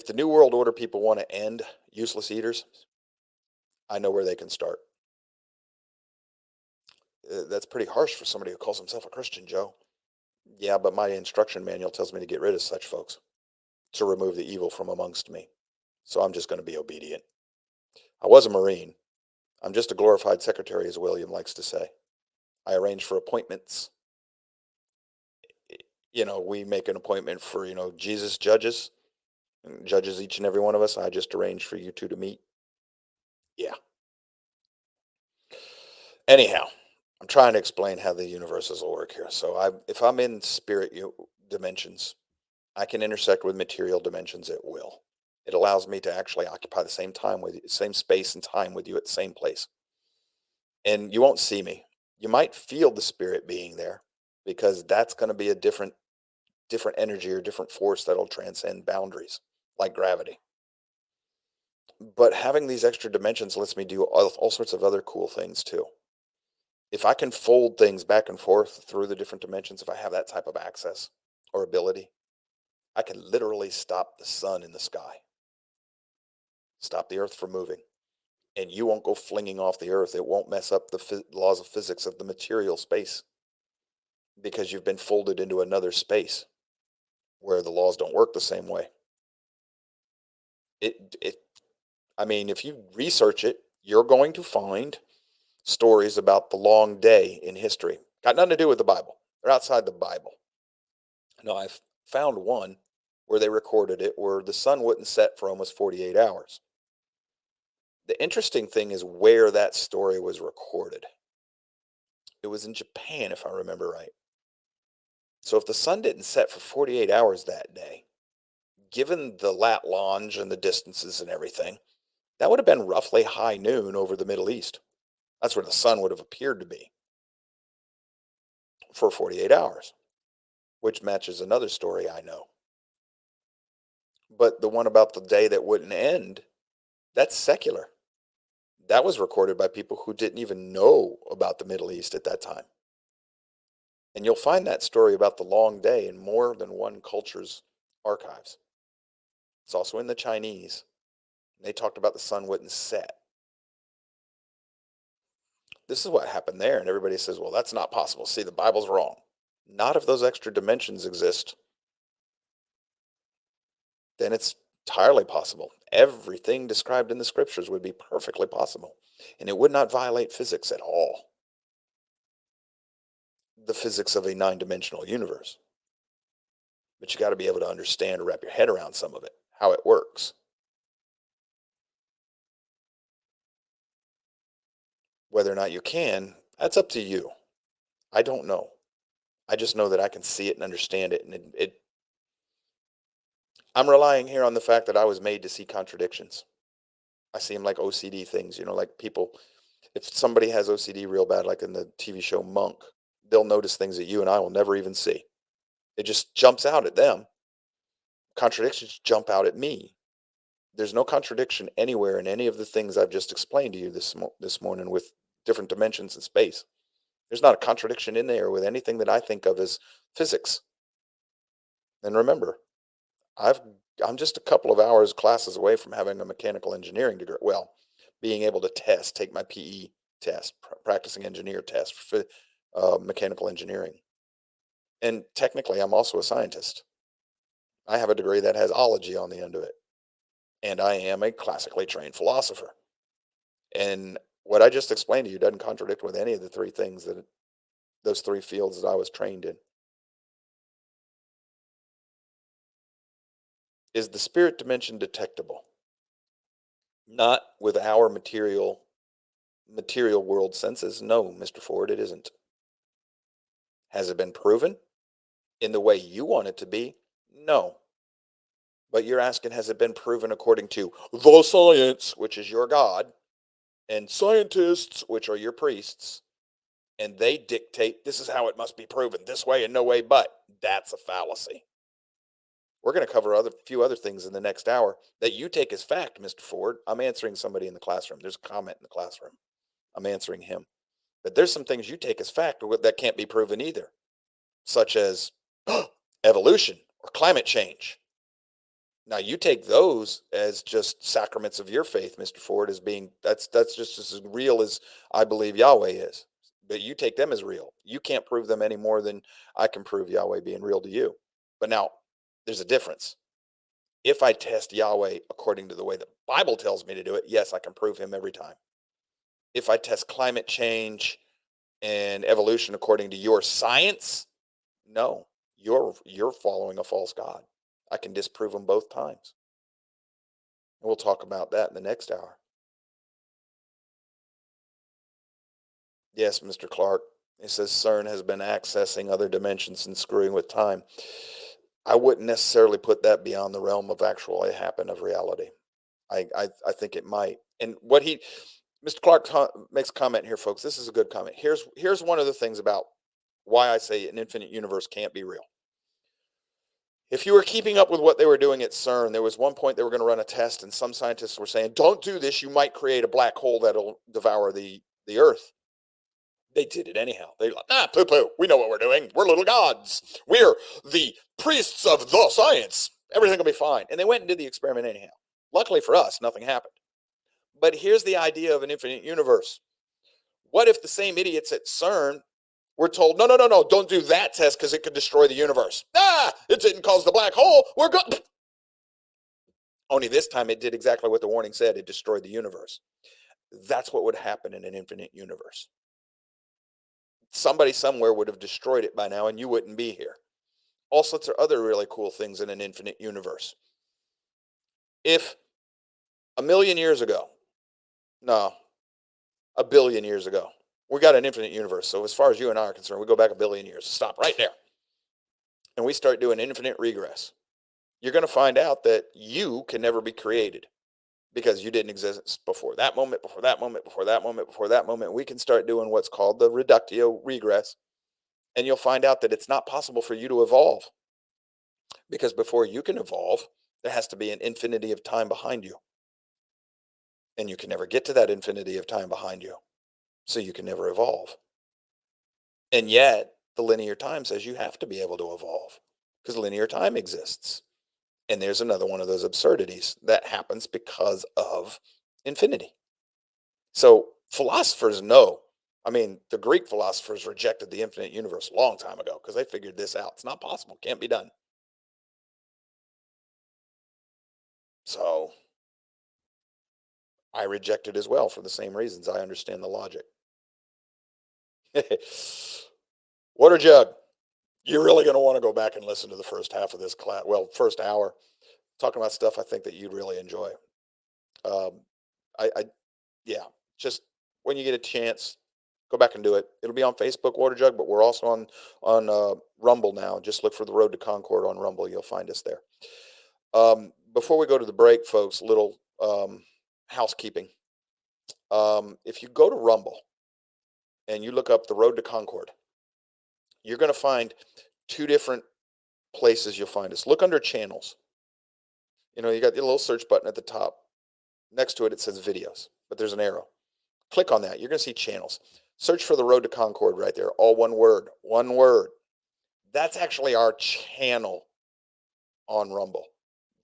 the New World Order people want to end useless eaters, I know where they can start. That's pretty harsh for somebody who calls himself a Christian, Joe. Yeah, but my instruction manual tells me to get rid of such folks, to remove the evil from amongst me. So I'm just going to be obedient. I was a Marine. I'm just a glorified secretary, as William likes to say. I arrange for appointments. We make an appointment for, Jesus judges each and every one of us. I just arrange for you two to meet. Yeah. Anyhow, I'm trying to explain how the universes will work here. So if I'm in spirit dimensions, I can intersect with material dimensions at will. It allows me to actually occupy the same time with you, same space and time with you at the same place. And you won't see me. You might feel the spirit being there, because that's going to be a different energy or different force that'll transcend boundaries, like gravity. But having these extra dimensions lets me do all sorts of other cool things too. If I can fold things back and forth through the different dimensions, if I have that type of access or ability, I can literally stop the sun in the sky, stop the earth from moving. and you won't go flinging off the earth. It won't mess up the laws of physics of the material space because you've been folded into another space where the laws don't work the same way. It I mean, if you research it, you're going to find stories about the long day in history. Got nothing to do with the Bible. They're outside the Bible. No, I've found one where they recorded it where the sun wouldn't set for almost 48 hours. The interesting thing is where that story was recorded. It was in Japan, if I remember right. So if the sun didn't set for 48 hours that day, given the lat longe and the distances and everything, that would have been roughly high noon over the Middle East. That's where the sun would have appeared to be for 48 hours, which matches another story I know. But the one about the day that wouldn't end, that's secular. That was recorded by people who didn't even know about the Middle East at that time. And you'll find that story about the long day in more than one culture's archives. It's also in the Chinese. They talked about the sun wouldn't set. This is what happened there. And everybody says, well, that's not possible. See, the Bible's wrong. Not if those extra dimensions exist. Then it's entirely possible. Everything described in the scriptures would be perfectly possible. And it would not violate physics at all. The physics of a nine-dimensional universe. But you got to be able to understand or wrap your head around some of it, how it works. Whether or not you can, that's up to you. I don't know. I just know that I can see it and understand it. And I'm relying here on the fact that I was made to see contradictions. I see them like OCD things, like people, if somebody has OCD real bad, like in the TV show Monk, they'll notice things that you and I will never even see. It just jumps out at them. Contradictions jump out at me. There's no contradiction anywhere in any of the things I've just explained to you this morning with different dimensions and space. There's not a contradiction in there with anything that I think of as physics. And remember, I'm just a couple of hours classes away from having a mechanical engineering degree. Well, being able to take my PE test, practicing engineer test for mechanical engineering. And technically, I'm also a scientist. I have a degree that has ology on the end of it. And I am a classically trained philosopher. And what I just explained to you doesn't contradict with any of the three things those three fields that I was trained in. Is the spirit dimension detectable? Not with our material world senses. No, Mr. Ford, it isn't. Has it been proven in the way you want it to be? No. But you're asking, has it been proven according to the science, which is your God, and scientists, which are your priests, and they dictate this is how it must be proven, this way and no way but? That's a fallacy. We're going to cover a few other things in the next hour that you take as fact, Mr. Ford. I'm answering somebody in the classroom. There's a comment in the classroom. I'm answering him. But there's some things you take as fact that can't be proven either, such as evolution or climate change. Now you take those as just sacraments of your faith, Mr. Ford, as being that's just as real as I believe Yahweh is. But you take them as real. You can't prove them any more than I can prove Yahweh being real to you. But now there's a difference. If I test Yahweh according to the way the Bible tells me to do it, yes, I can prove him every time. If I test climate change and evolution according to your science, no, you're following a false god. I can disprove them both times. And we'll talk about that in the next hour. Yes, Mr. Clark. It says CERN has been accessing other dimensions and screwing with time. I wouldn't necessarily put that beyond the realm of actually happen of reality. I think it might. And Mr. Clark makes a comment here, folks. This is a good comment. Here's one of the things about why I say an infinite universe can't be real. If you were keeping up with what they were doing at CERN, there was one point they were going to run a test, and some scientists were saying, don't do this. You might create a black hole that'll devour the Earth. They did it anyhow. They're like, poo-poo. We know what we're doing. We're little gods. We're the priests of the science. Everything will be fine. And they went and did the experiment anyhow. Luckily for us, nothing happened. But here's the idea of an infinite universe. What if the same idiots at CERN were told, no, no, no, no, don't do that test because it could destroy the universe. It didn't cause the black hole. We're good. Only this time it did exactly what the warning said. It destroyed the universe. That's what would happen in an infinite universe. Somebody somewhere would have destroyed it by now and you wouldn't be here. All sorts of other really cool things in an infinite universe. If a million years ago, no, a billion years ago, we got an infinite universe. So as far as you and I are concerned, we go back a billion years. Stop right there. And we start doing infinite regress. You're going to find out that you can never be created because you didn't exist before that moment, before that moment, before that moment, before that moment. We can start doing what's called the reductio regress. And you'll find out that it's not possible for you to evolve because before you can evolve, there has to be an infinity of time behind you. And you can never get to that infinity of time behind you. So you can never evolve. And yet, the linear time says you have to be able to evolve because linear time exists. And there's another one of those absurdities that happens because of infinity. So philosophers know. I mean, the Greek philosophers rejected the infinite universe a long time ago because they figured this out. It's not possible. Can't be done. So I reject it as well for the same reasons. I understand the logic. Water jug. You're really going to want to go back and listen to the first half of this class. Well, first hour, talking about stuff I think that you'd really enjoy. Um, yeah, just when you get a chance, go back and do it. It'll be on Facebook, Water Jug, but we're also on Rumble now. Just look for the Road to Concord on Rumble. You'll find us there. Before we go to the break, folks, little housekeeping. If you go to Rumble and you look up the Road to Concord, you're going to find two different places you'll find us. Look under channels. You know, you got the little search button at the top. Next to it, it says videos, but there's an arrow. Click on that. You're going to see channels. Search for the Road to Concord right there. All one word. One word. That's actually our channel on Rumble.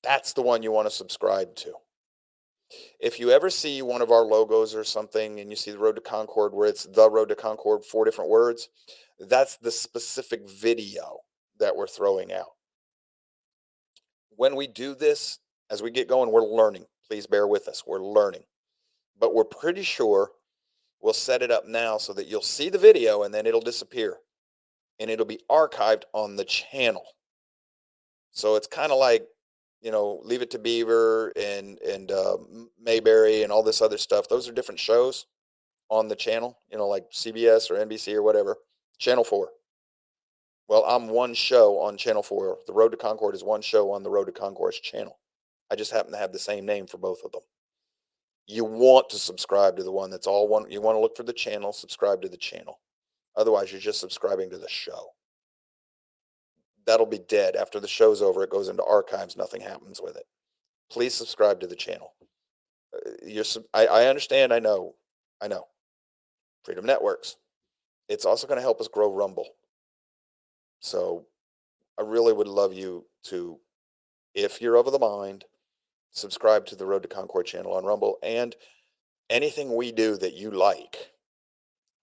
That's the one you want to subscribe to. If you ever see one of our logos or something and you see the Road to Concord where it's the Road to Concord, 4 different words, that's the specific video that we're throwing out. When we do this, as we get going, we're learning. Please bear with us. We're learning. But we're pretty sure we'll set it up now so that you'll see the video and then it'll disappear. And it'll be archived on the channel. So it's kind of like, you know, Leave It to Beaver and Mayberry and all this other stuff. Those are different shows on the channel, you know, like CBS or NBC or whatever. Channel 4. Well, I'm one show on Channel 4. The Road to Concord is one show on the Road to Concord's channel. I just happen to have the same name for both of them. You want to subscribe to the one that's all one. You want to look for the channel, subscribe to the channel. Otherwise, you're just subscribing to the show. That'll be dead. After the show's over, it goes into archives. Nothing happens with it. Please subscribe to the channel. I understand. I know. Freedom Networks. It's also going to help us grow Rumble. So I really would love you to, if you're of the mind, subscribe to the Road to Concord channel on Rumble, and anything we do that you like,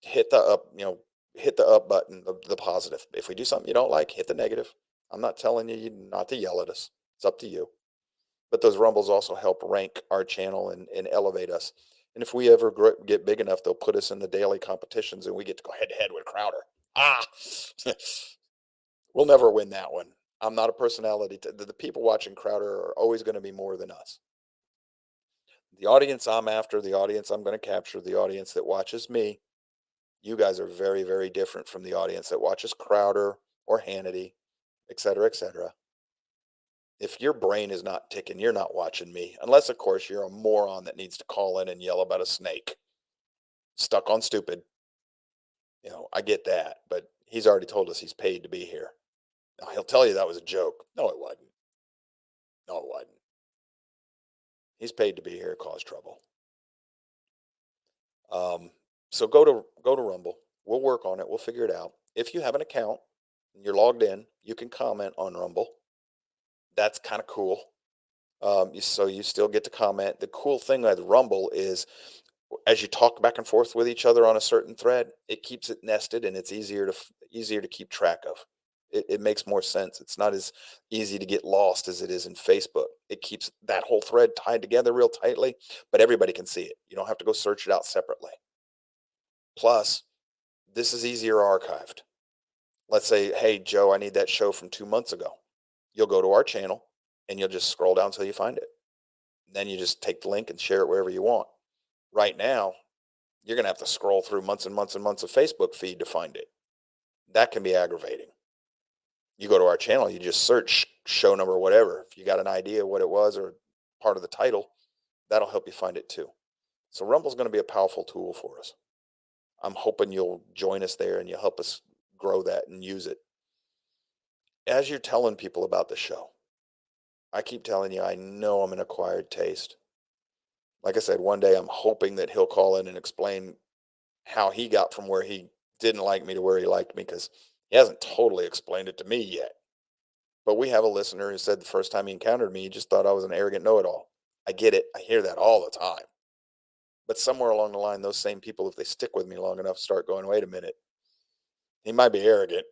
hit the up button, the positive. If we do something you don't like, hit the negative. I'm not telling you not to yell at us. It's up to you. But those rumbles also help rank our channel and elevate us. And if we ever get big enough, they'll put us in the daily competitions and we get to go head to head with Crowder. We'll never win that one. I'm not a personality. The people watching Crowder are always going to be more than us. The audience I'm after, the audience I'm going to capture, the audience that watches me, you guys are very, very different from the audience that watches Crowder or Hannity, et cetera, et cetera. If your brain is not ticking, you're not watching me. Unless, of course, you're a moron that needs to call in and yell about a snake. Stuck on stupid. You know, I get that. But he's already told us he's paid to be here. Now, he'll tell you that was a joke. No, it wasn't. No, it wasn't. He's paid to be here, cause trouble. So go to Rumble. We'll work on it. We'll figure it out. If you have an account and you're logged in, you can comment on Rumble. That's kind of cool. So you still get to comment. The cool thing with Rumble is as you talk back and forth with each other on a certain thread, it keeps it nested and it's easier to keep track of. It makes more sense. It's not as easy to get lost as it is in Facebook. It keeps that whole thread tied together real tightly, but everybody can see it. You don't have to go search it out separately. Plus, this is easier archived. Let's say, hey, Joe, I need that show from 2 months ago. You'll go to our channel and you'll just scroll down until you find it. Then you just take the link and share it wherever you want. Right now, you're going to have to scroll through months and months and months of Facebook feed to find it. That can be aggravating. You go to our channel, you just search show number, whatever. If you got an idea what it was or part of the title, that'll help you find it too. So Rumble's going to be a powerful tool for us. I'm hoping you'll join us there and you'll help us grow that and use it. As you're telling people about the show, I keep telling you, I know I'm an acquired taste. Like I said, one day I'm hoping that he'll call in and explain how he got from where he didn't like me to where he liked me, because he hasn't totally explained it to me yet. But we have a listener who said the first time he encountered me, he just thought I was an arrogant know-it-all. I get it. I hear that all the time. But somewhere along the line, those same people, if they stick with me long enough, start going, wait a minute. He might be arrogant,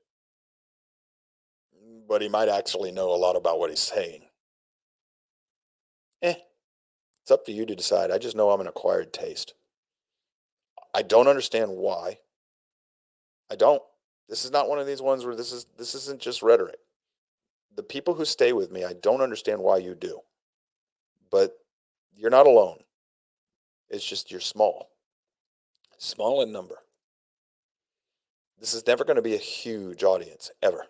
but he might actually know a lot about what he's saying. It's up to you to decide. I just know I'm an acquired taste. I don't understand why. I don't. This is not one of these ones where this isn't just rhetoric. The people who stay with me, I don't understand why you do. But you're not alone. It's just you're small. Small in number. This is never going to be a huge audience, ever.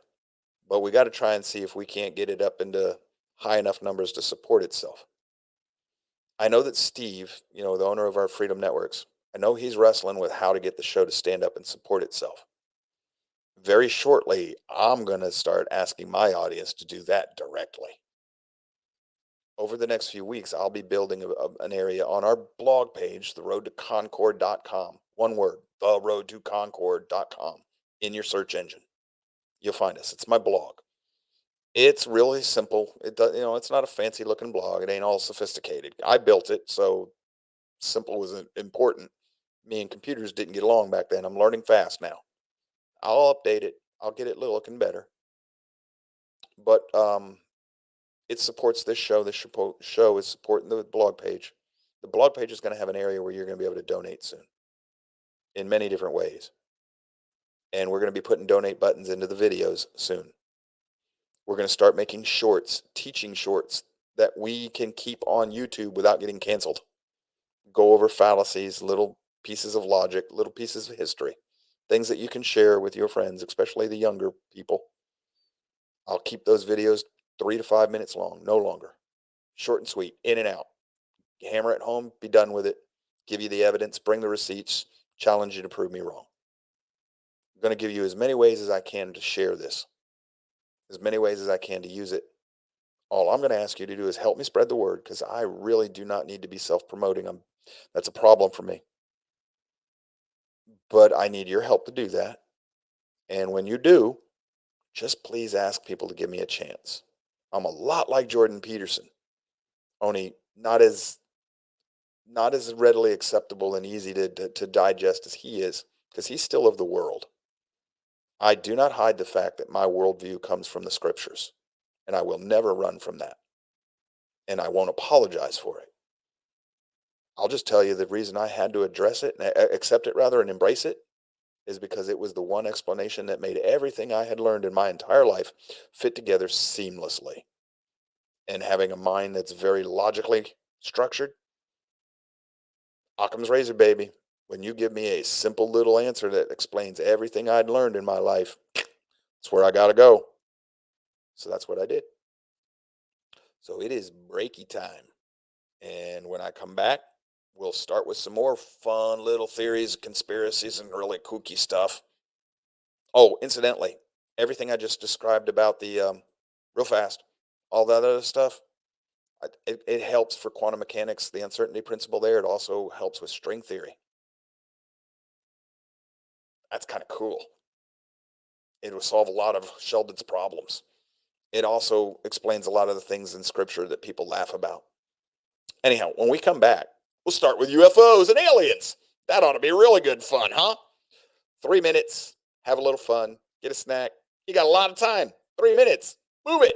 But we got to try and see if we can't get it up into high enough numbers to support itself. I know that Steve, the owner of our Freedom Networks, I know he's wrestling with how to get the show to stand up and support itself. Very shortly, I'm going to start asking my audience to do that directly. Over the next few weeks, I'll be building an area on our blog page, theroadtoconcord.com. One word, theroadtoconcord.com, in your search engine. You'll find us. It's my blog. It's really simple. It's not a fancy looking blog. It ain't all sophisticated. I built it, so simple was important. Me and computers didn't get along back then. I'm learning fast now. I'll update it. I'll get it looking better. But it supports this show. This show is supporting the blog page. The blog page is going to have an area where you're going to be able to donate soon in many different ways. And we're going to be putting donate buttons into the videos soon. We're going to start making shorts, teaching shorts that we can keep on YouTube without getting canceled. Go over fallacies, little pieces of logic, little pieces of history, things that you can share with your friends, especially the younger people. I'll keep those videos 3 to 5 minutes long, no longer. Short and sweet, in and out. Hammer it home, be done with it, give you the evidence, bring the receipts, challenge you to prove me wrong. I'm going to give you as many ways as I can to share this, as many ways as I can to use it. All I'm going to ask you to do is help me spread the word, because I really do not need to be self-promoting. That's a problem for me. But I need your help to do that. And when you do, just please ask people to give me a chance. I'm a lot like Jordan Peterson, only not as readily acceptable and easy to digest as he is, because he's still of the world. I do not hide the fact that my worldview comes from the scriptures, and I will never run from that. And I won't apologize for it. I'll just tell you the reason I had to address it, and accept it rather, and embrace it, is because it was the one explanation that made everything I had learned in my entire life fit together seamlessly. And having a mind that's very logically structured, Occam's razor, baby. When you give me a simple little answer that explains everything I'd learned in my life, that's where I got to go. So that's what I did. So it is breaky time. And when I come back, we'll start with some more fun little theories, conspiracies, and really kooky stuff. Oh, incidentally, everything I just described about the, real fast, all that other stuff, it helps for quantum mechanics, the uncertainty principle there. It also helps with string theory. That's kind of cool. It will solve a lot of Sheldon's problems. it also explains a lot of the things in scripture that people laugh about. Anyhow, when we come back, we'll start with UFOs and aliens. That ought to be really good fun, huh? 3 minutes, have a little fun, get a snack. You got a lot of time. 3 minutes. Move it.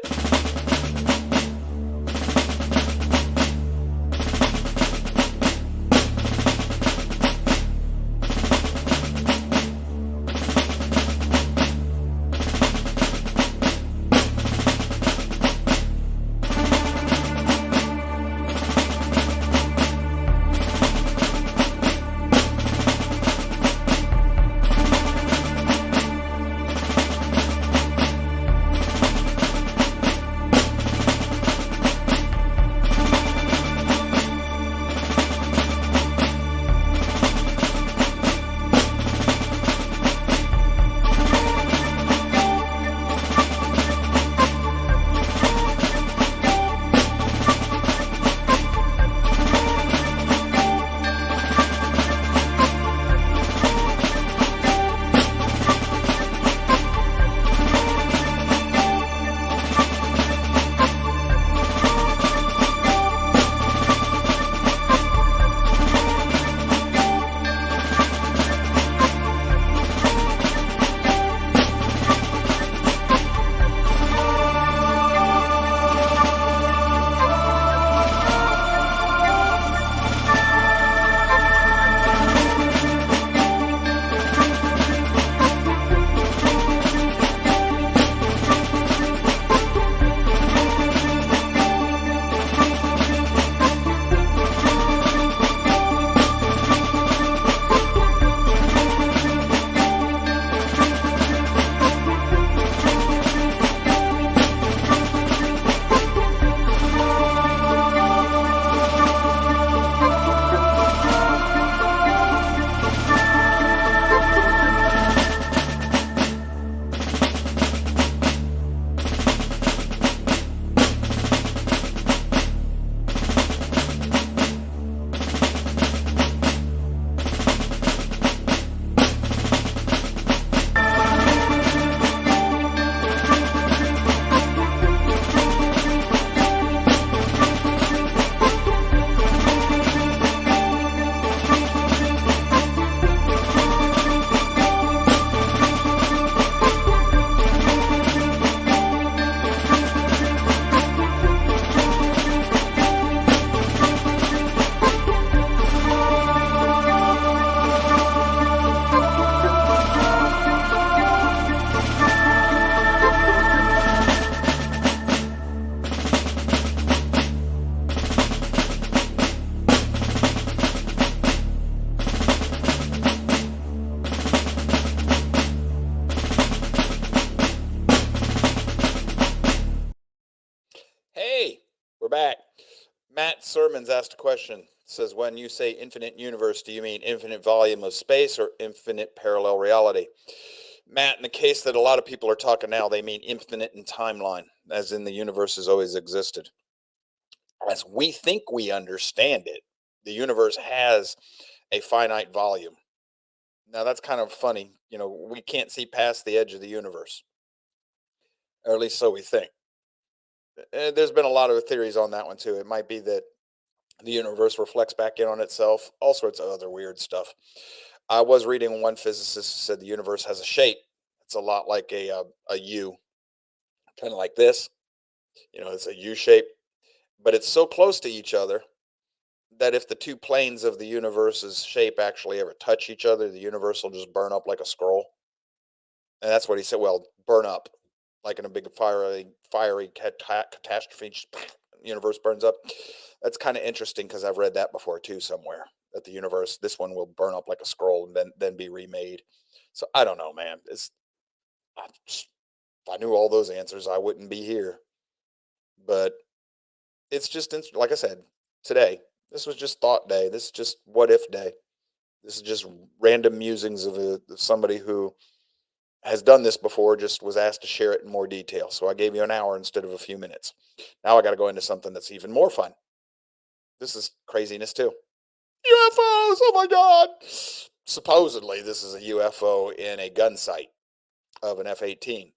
Hey, we're back. Matt Sermons asked a question. Says, when you say infinite universe, do you mean infinite volume of space or infinite parallel reality? Matt, in the case that a lot of people are talking now, they mean infinite in timeline, as in the universe has always existed. As we think we understand it, the universe has a finite volume. Now, that's kind of funny. We can't see past the edge of the universe, or at least so we think. There's been a lot of theories on that one, too. It might be that the universe reflects back in on itself, all sorts of other weird stuff. I was reading one physicist said the universe has a shape. It's a lot like a U, kind of like this. It's a U shape, but it's so close to each other that if the two planes of the universe's shape actually ever touch each other, the universe will just burn up like a scroll. And that's what he said. Well, burn up like in a big fiery catastrophe. Universe burns up. That's kind of interesting because I've read that before too somewhere. That the universe, this one will burn up like a scroll and then be remade. So I don't know, man. If I knew all those answers, I wouldn't be here. But it's just like I said today. This was just thought day. This is just what if day. This is just random musings of somebody who has done this before, just was asked to share it in more detail. So I gave you an hour instead of a few minutes. Now I got to go into something that's even more fun. This is craziness too. UFOs! Oh my God! Supposedly, this is a UFO in a gun sight of an F-18.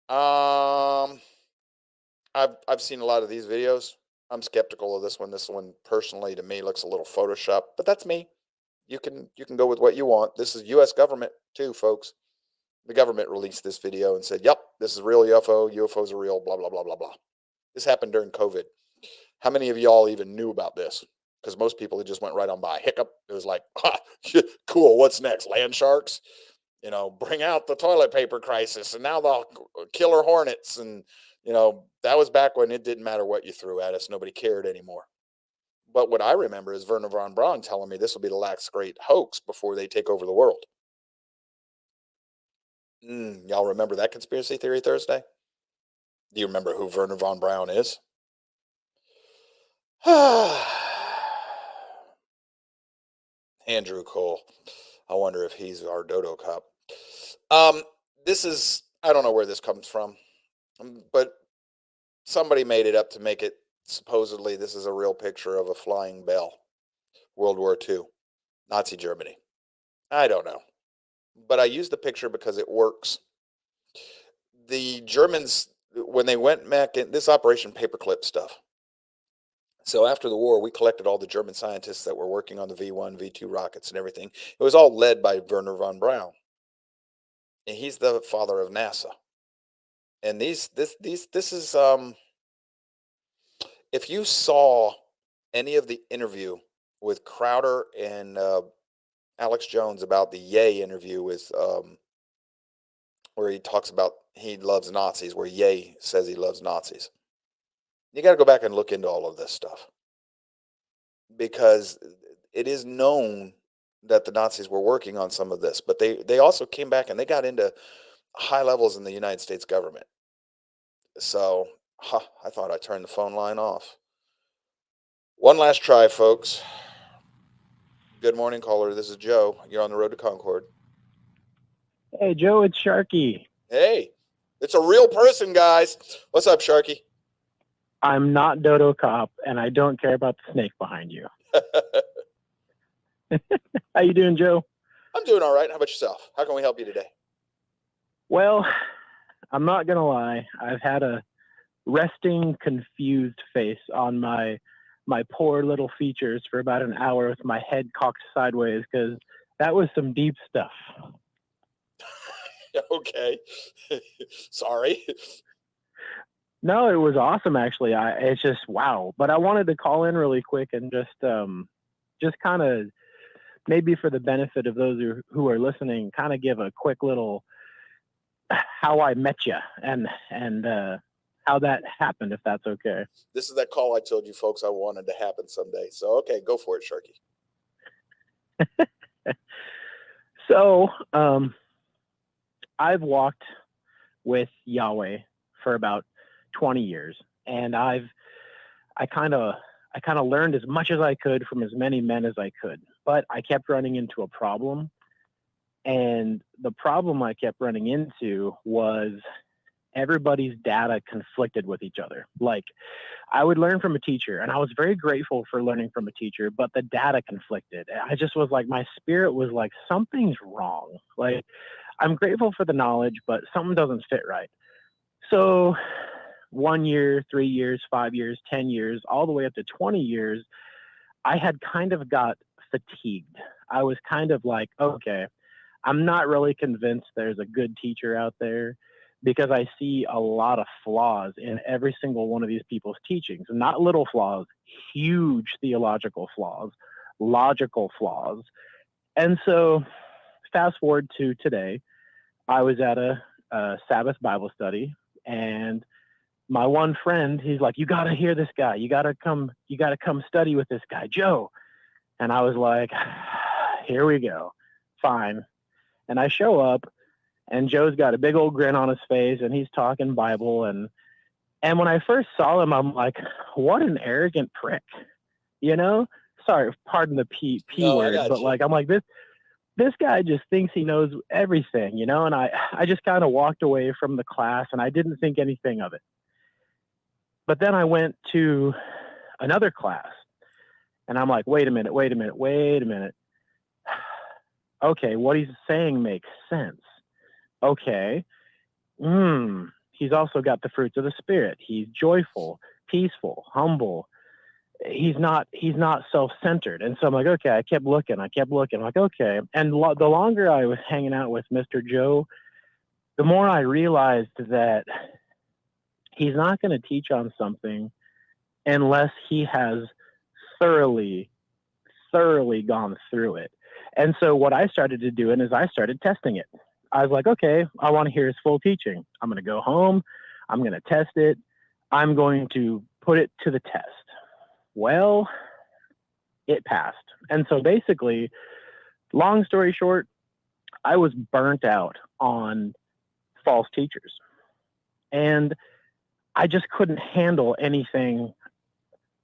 Um, I've seen a lot of these videos. I'm skeptical of this one. This one personally to me looks a little Photoshop, but that's me. You can go with what you want. This is U.S. government too, folks. The government released this video and said, "Yep, this is real UFO. UFOs are real." Blah blah blah blah blah. This happened during COVID. How many of y'all even knew about this? Because most people it just went right on by. Hiccup. It was like, ha, cool. What's next? Land sharks? Bring out the toilet paper crisis, and now the killer hornets, and that was back when it didn't matter what you threw at us. Nobody cared anymore. But what I remember is Werner von Braun telling me this will be the last great hoax before they take over the world. Y'all remember that conspiracy theory Thursday? Do you remember who Werner von Braun is? Andrew Cole. I wonder if he's our dodo cop. This is, I don't know where this comes from, but somebody made it up to make it supposedly this is a real picture of a flying bell. World War II, Nazi Germany. I don't know. But I use the picture because it works. The Germans, when they went back in this Operation Paperclip stuff. So after the war, we collected all the German scientists that were working on the V1, V2 rockets and everything. It was all led by Werner von Braun. And he's the father of NASA. And this is if you saw any of the interview with Crowder and Alex Jones about the Ye interview with where he talks about he loves Nazis, where Ye says he loves Nazis. You got to go back and look into all of this stuff because it is known that the Nazis were working on some of this, but they also came back and they got into high levels in the United States government. So I thought I turned the phone line off. One last try, folks. Good morning, caller. This is Joe. You're on the road to Concord. Hey, Joe, it's Sharky. Hey, it's a real person, guys. What's up, Sharky? I'm not Dodo Cop, and I don't care about the snake behind you. How you doing, Joe? I'm doing all right. How about yourself? How can we help you today? Well, I'm not going to lie. I've had a resting, confused face on my poor little features for about an hour with my head cocked sideways because that was some deep stuff. Okay. Sorry. No, it was awesome, actually. It's just wow. But I wanted to call in really quick and just kind of maybe for the benefit of those who are listening, kind of give a quick little how I met you and how that happened, if that's okay. This is that call I told you folks I wanted to happen someday. So, okay, go for it, Sharky. So, I've walked with Yahweh for about 20 years, and I kind of learned as much as I could from as many men as I could, but I kept running into a problem. And the problem I kept running into was everybody's data conflicted with each other. Like, I would learn from a teacher, and I was very grateful for learning from a teacher, but the data conflicted. I just was like, my spirit was like, something's wrong. Like, I'm grateful for the knowledge, but something doesn't fit right. So 1 year, 3 years, 5 years, 10 years, all the way up to 20 years, I had kind of got fatigued. I was kind of like, okay, I'm not really convinced there's a good teacher out there because I see a lot of flaws in every single one of these people's teachings. Not little flaws, huge theological flaws, logical flaws. And so fast forward to today, I was at a Sabbath Bible study, and my one friend, he's like, you got to hear this guy. You got to come study with this guy, Joe. And I was like, here we go. Fine. And I show up, and Joe's got a big old grin on his face, and he's talking Bible. And when I first saw him, I'm like, what an arrogant prick, you know? Sorry, pardon the P word, but like, I'm like, this guy just thinks he knows everything, you know? And I just kind of walked away from the class, and I didn't think anything of it. But then I went to another class, and I'm like, wait a minute. Okay, what he's saying makes sense. Okay. he's also got the fruits of the spirit. He's joyful, peaceful, humble. He's not self-centered. And so I'm like, okay, I kept looking, like, okay. And the longer I was hanging out with Mr. Joe, the more I realized that he's not going to teach on something unless he has thoroughly gone through it. And so what I started to do is I started testing it. I was like, okay, I want to hear his full teaching. I'm going to go home. I'm going to test it. I'm going to put it to the test. Well, it passed. And so basically, long story short, I was burnt out on false teachers. And I just couldn't handle anything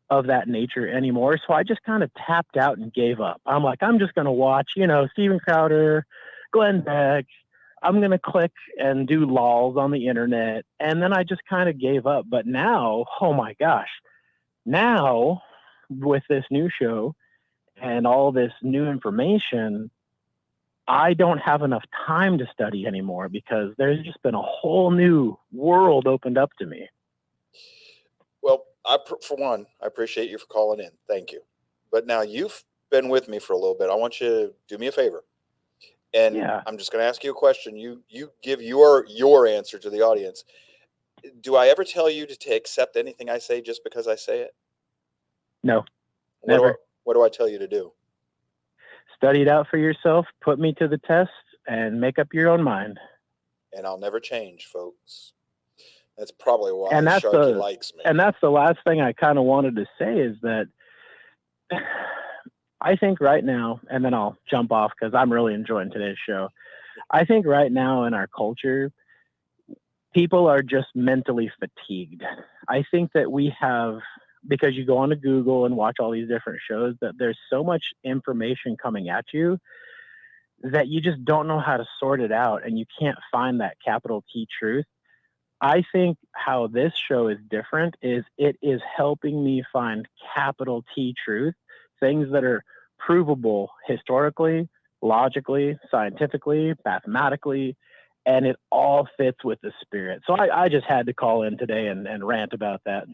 of that nature anymore. So I just kind of tapped out and gave up. I'm like, I'm just going to watch, Steven Crowder, Glenn Beck. I'm going to click and do lols on the internet. And then I just kind of gave up. But now, oh my gosh, now with this new show and all this new information, I don't have enough time to study anymore because there's just been a whole new world opened up to me. Well, for one, I appreciate you for calling in. Thank you. But now you've been with me for a little bit. I want you to do me a favor. And Yeah. I'm just going to ask you a question. You give your answer to the audience. Do I ever tell you to accept anything I say just because I say it? No, never. What do I tell you to do? Study it out for yourself, put me to the test, and make up your own mind. And I'll never change, folks. That's probably why and that's Sharky likes me. And that's the last thing I kind of wanted to say is that I think right now, and then I'll jump off because I'm really enjoying today's show. I think right now in our culture, people are just mentally fatigued. I think that we have, because you go onto Google and watch all these different shows, that there's so much information coming at you that you just don't know how to sort it out and you can't find that capital T truth. I think how this show is different is it is helping me find capital T truth, things that are provable historically, logically, scientifically, mathematically, and it all fits with the spirit. So I just had to call in today and rant about that.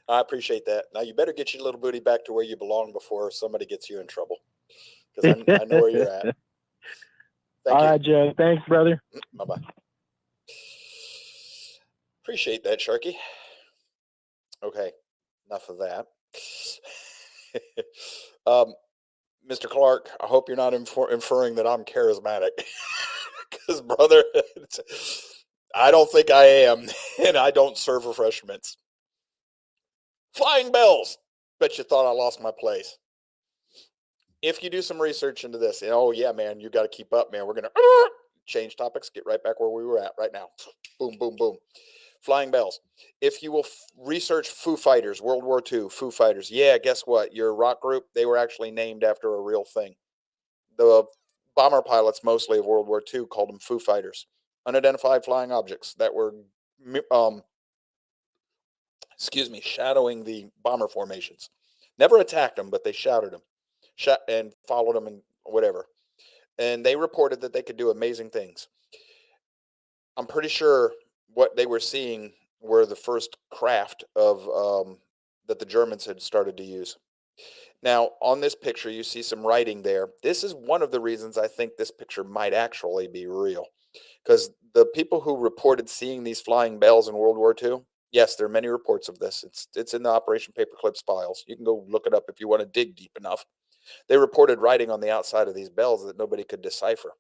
I appreciate that. Now you better get your little booty back to where you belong before somebody gets you in trouble, because I know where you're at. Thank you. All right, Joe. Thanks, brother. Bye-bye. Appreciate that, Sharky. Okay, enough of that. Mr. Clark, I hope you're not inferring that I'm charismatic. Because, brother, I don't think I am, and I don't serve refreshments. Flying bells. Bet you thought I lost my place. If you do some research into this, oh yeah, man, you got to keep up, man. We're gonna change topics, get right back where we were at right now. Boom, boom, boom. Flying bells. If you will research Foo Fighters, World War II, Foo Fighters. Yeah, guess what? Your rock group, they were actually named after a real thing. The bomber pilots, mostly of World War II, called them Foo Fighters. Unidentified flying objects that were, shadowing the bomber formations. Never attacked them, but they shadowed them, and followed them and whatever. And they reported that they could do amazing things. I'm pretty sure what they were seeing were the first craft of that the Germans had started to use. Now, on this picture, you see some writing there. This is one of the reasons I think this picture might actually be real. Because the people who reported seeing these flying bells in World War II, yes, there are many reports of this. It's in the Operation Paperclips files. You can go look it up if you want to dig deep enough. They reported writing on the outside of these bells that nobody could decipher.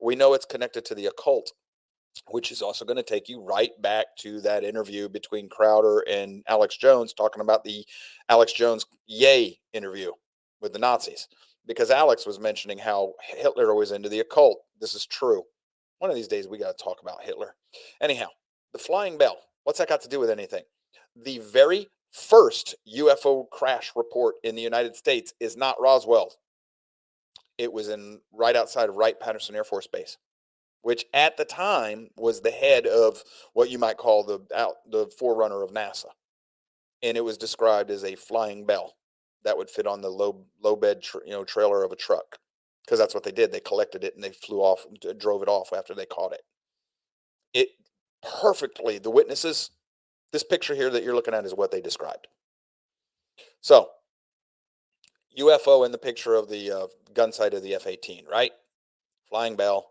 We know it's connected to the occult, which is also going to take you right back to that interview between Crowder and Alex Jones, talking about the Alex Jones Yay interview with the Nazis, because Alex was mentioning how Hitler was into the occult. This is true. One of these days we got to talk about Hitler. Anyhow, the flying bell, what's that got to do with anything? The very first UFO crash report in the United States is not Roswell. It was right outside of Wright-Patterson Air Force Base, which at the time was the head of what you might call the forerunner of NASA. And it was described as a flying bell that would fit on the low bed trailer of a truck, because that's what they did. They collected it and they flew off, drove it off after they caught it. perfectly the witnesses. This picture here that you're looking at is what they described. So, UFO in the picture of the gun sight of the F-18, right? Flying bell.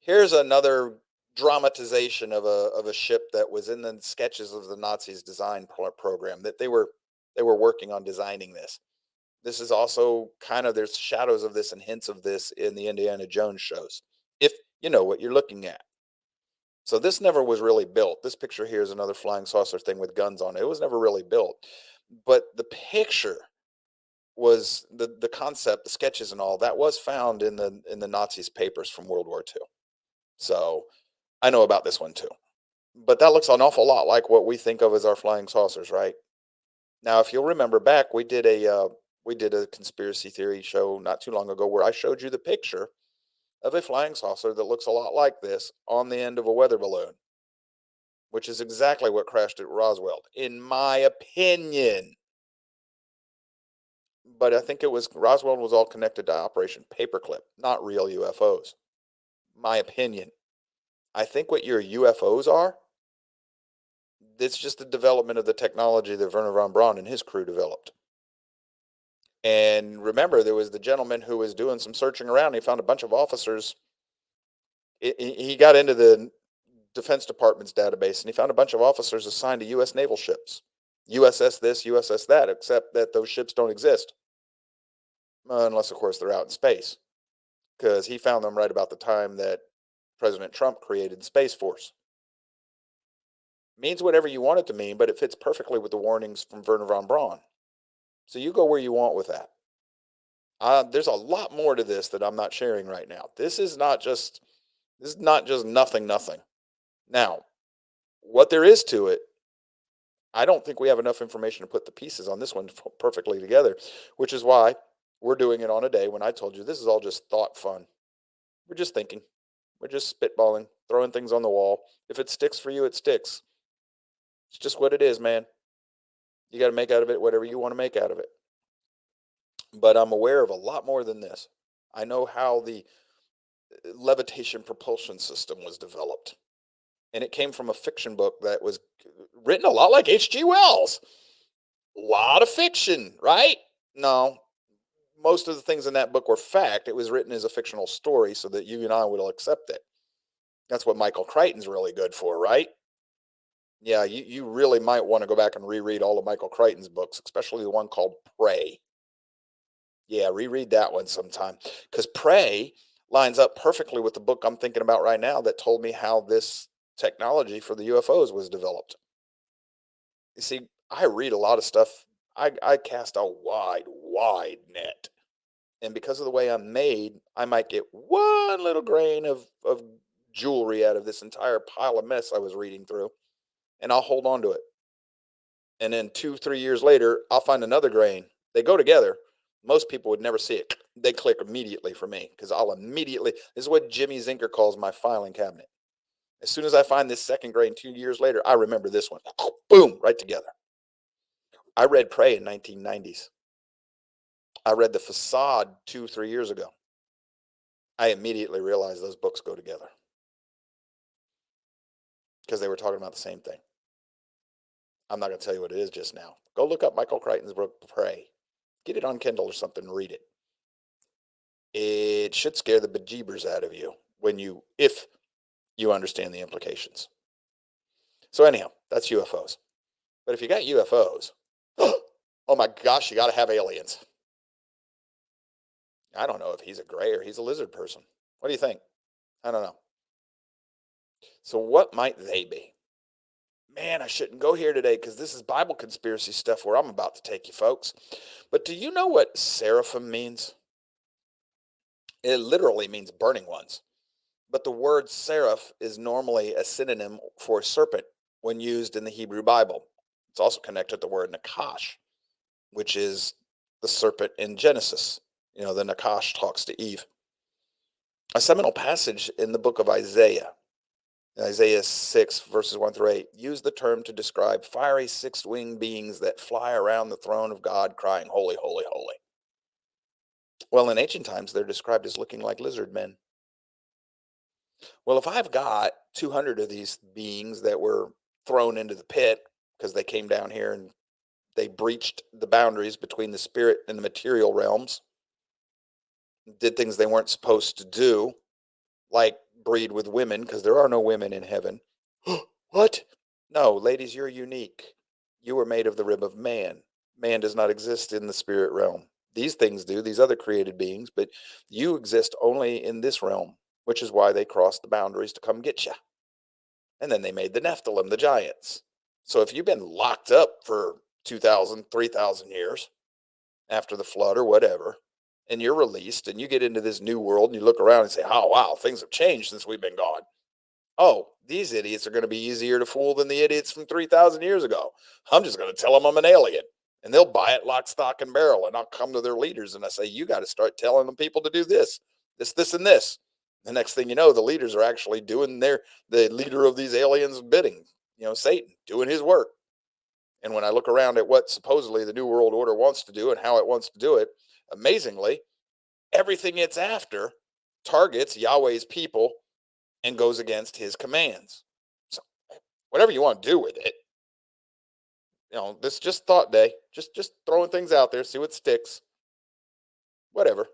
Here's another dramatization of a ship that was in the sketches of the Nazis' design program that they were working on designing this. This is also kind of, there's shadows of this and hints of this in the Indiana Jones shows, if you know what you're looking at. So this never was really built. This picture here is another flying saucer thing with guns on it. It was never really built, but the picture was the concept, the sketches and all that was found in the Nazis' papers from World War II. So I know about this one too. But that looks an awful lot like what we think of as our flying saucers, right? Now, if you'll remember back, we did a conspiracy theory show not too long ago where I showed you the picture of a flying saucer that looks a lot like this on the end of a weather balloon, which is exactly what crashed at Roswell, in my opinion. But I think it was Roswell was all connected to Operation Paperclip, not real UFOs. My opinion. I think what your UFOs are, it's just the development of the technology that Werner von Braun and his crew developed. And remember, there was the gentleman who was doing some searching around. And he found a bunch of officers. He got into the Defense Department's database, and he found a bunch of officers assigned to U.S. naval ships. USS this, USS that, except that those ships don't exist. Unless, of course, they're out in space. Because he found them right about the time that President Trump created the Space Force. Means whatever you want it to mean, but it fits perfectly with the warnings from Werner von Braun. So you go where you want with that. There's a lot more to this that I'm not sharing right now. This is not just nothing. Now, what there is to it, I don't think we have enough information to put the pieces on this one perfectly together, which is why we're doing it on a day when I told you this is all just thought fun. We're just thinking. We're just spitballing, throwing things on the wall. If it sticks for you, it sticks. It's just what it is, man. You got to make out of it whatever you want to make out of it. But I'm aware of a lot more than this. I know how the levitation propulsion system was developed. And it came from a fiction book that was written a lot like H.G. Wells. A lot of fiction, right? No, most of the things in that book were fact. It was written as a fictional story so that you and I would accept it. That's what Michael Crichton's really good for, right? Yeah, you really might want to go back and reread all of Michael Crichton's books, especially the one called Prey. Yeah, reread that one sometime. Because Prey lines up perfectly with the book I'm thinking about right now that told me how this technology for the UFOs was developed. You see, I read a lot of stuff. I cast a wide net. And because of the way I'm made, I might get one little grain of jewelry out of this entire pile of mess I was reading through, and I'll hold on to it. And then 2, 3 years later, I'll find another grain. They go together. Most people would never see it. They click immediately for me because I'll immediately. This is what Jimmy Zinker calls my filing cabinet. As soon as I find this second grain 2 years later, I remember this one. Boom, right together. I read Prey in 1990s. I read The Facade 2, 3 years ago. I immediately realized those books go together because they were talking about the same thing. I'm not going to tell you what it is just now. Go look up Michael Crichton's book, Prey. Get it on Kindle or something and read it. It should scare the bejeebers out of you if you understand the implications. So anyhow, that's UFOs. But if you got UFOs, oh my gosh, you got to have aliens. I don't know if he's a gray or he's a lizard person. What do you think? I don't know. So what might they be? Man, I shouldn't go here today because this is Bible conspiracy stuff where I'm about to take you folks. But do you know what seraphim means? It literally means burning ones. But the word seraph is normally a synonym for serpent when used in the Hebrew Bible. It's also connected to the word Nakash, which is the serpent in Genesis. You know, the Nakash talks to Eve. A seminal passage in the book of Isaiah 6, verses 1-8, use the term to describe fiery six-winged beings that fly around the throne of God crying, holy, holy, holy. Well, in ancient times, they're described as looking like lizard men. Well, if I've got 200 of these beings that were thrown into the pit because they came down here and they breached the boundaries between the spirit and the material realms, did things they weren't supposed to do, like breed with women, because there are no women in heaven. What? No, ladies, you're unique. You were made of the rib of man. Man does not exist in the spirit realm. These things do, these other created beings, but you exist only in this realm, which is why they crossed the boundaries to come get you. And then they made the Nephilim, the giants. So if you've been locked up for 2,000, 3,000 years after the flood or whatever, and you're released and you get into this new world and you look around and say, oh, wow, things have changed since we've been gone. Oh, these idiots are going to be easier to fool than the idiots from 3,000 years ago. I'm just going to tell them I'm an alien. And they'll buy it lock, stock, and barrel. And I'll come to their leaders and I say, you got to start telling them people to do this, and this. The next thing you know, the leaders are actually doing the leader of these aliens bidding, Satan, doing his work. And when I look around at what supposedly the New World Order wants to do and how it wants to do it, amazingly, everything it's after targets Yahweh's people and goes against his commands. So whatever you want to do with it, this is just thought day, just throwing things out there, see what sticks, whatever.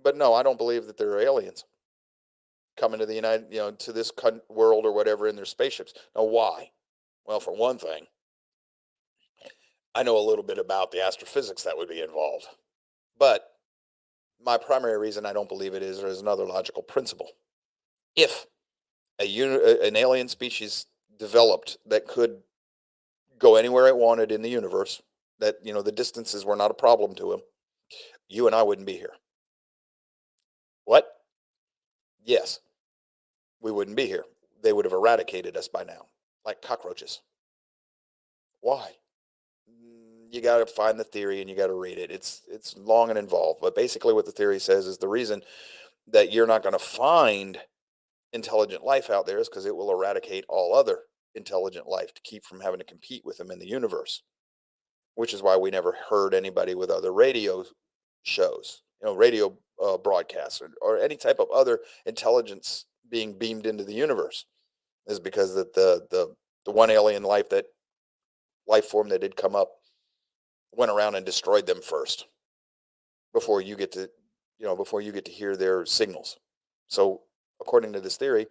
But no, I don't believe that there are aliens coming to the to this world or whatever in their spaceships. Now, why? Well, for one thing, I know a little bit about the astrophysics that would be involved. But my primary reason I don't believe it is there's another logical principle. If an alien species developed that could go anywhere it wanted in the universe, that the distances were not a problem to him, you and I wouldn't be here. What? Yes, we wouldn't be here. They would have eradicated us by now, like cockroaches. Why? You got to find the theory and you got to read it. It's long and involved, but basically what the theory says is the reason that you're not going to find intelligent life out there is because it will eradicate all other intelligent life to keep from having to compete with them in the universe, which is why we never heard anybody with other radio shows, radio broadcasts or any type of other intelligence being beamed into the universe, is because that the one alien life form that did come up went around and destroyed them first before you get to hear their signals. So according to this theory,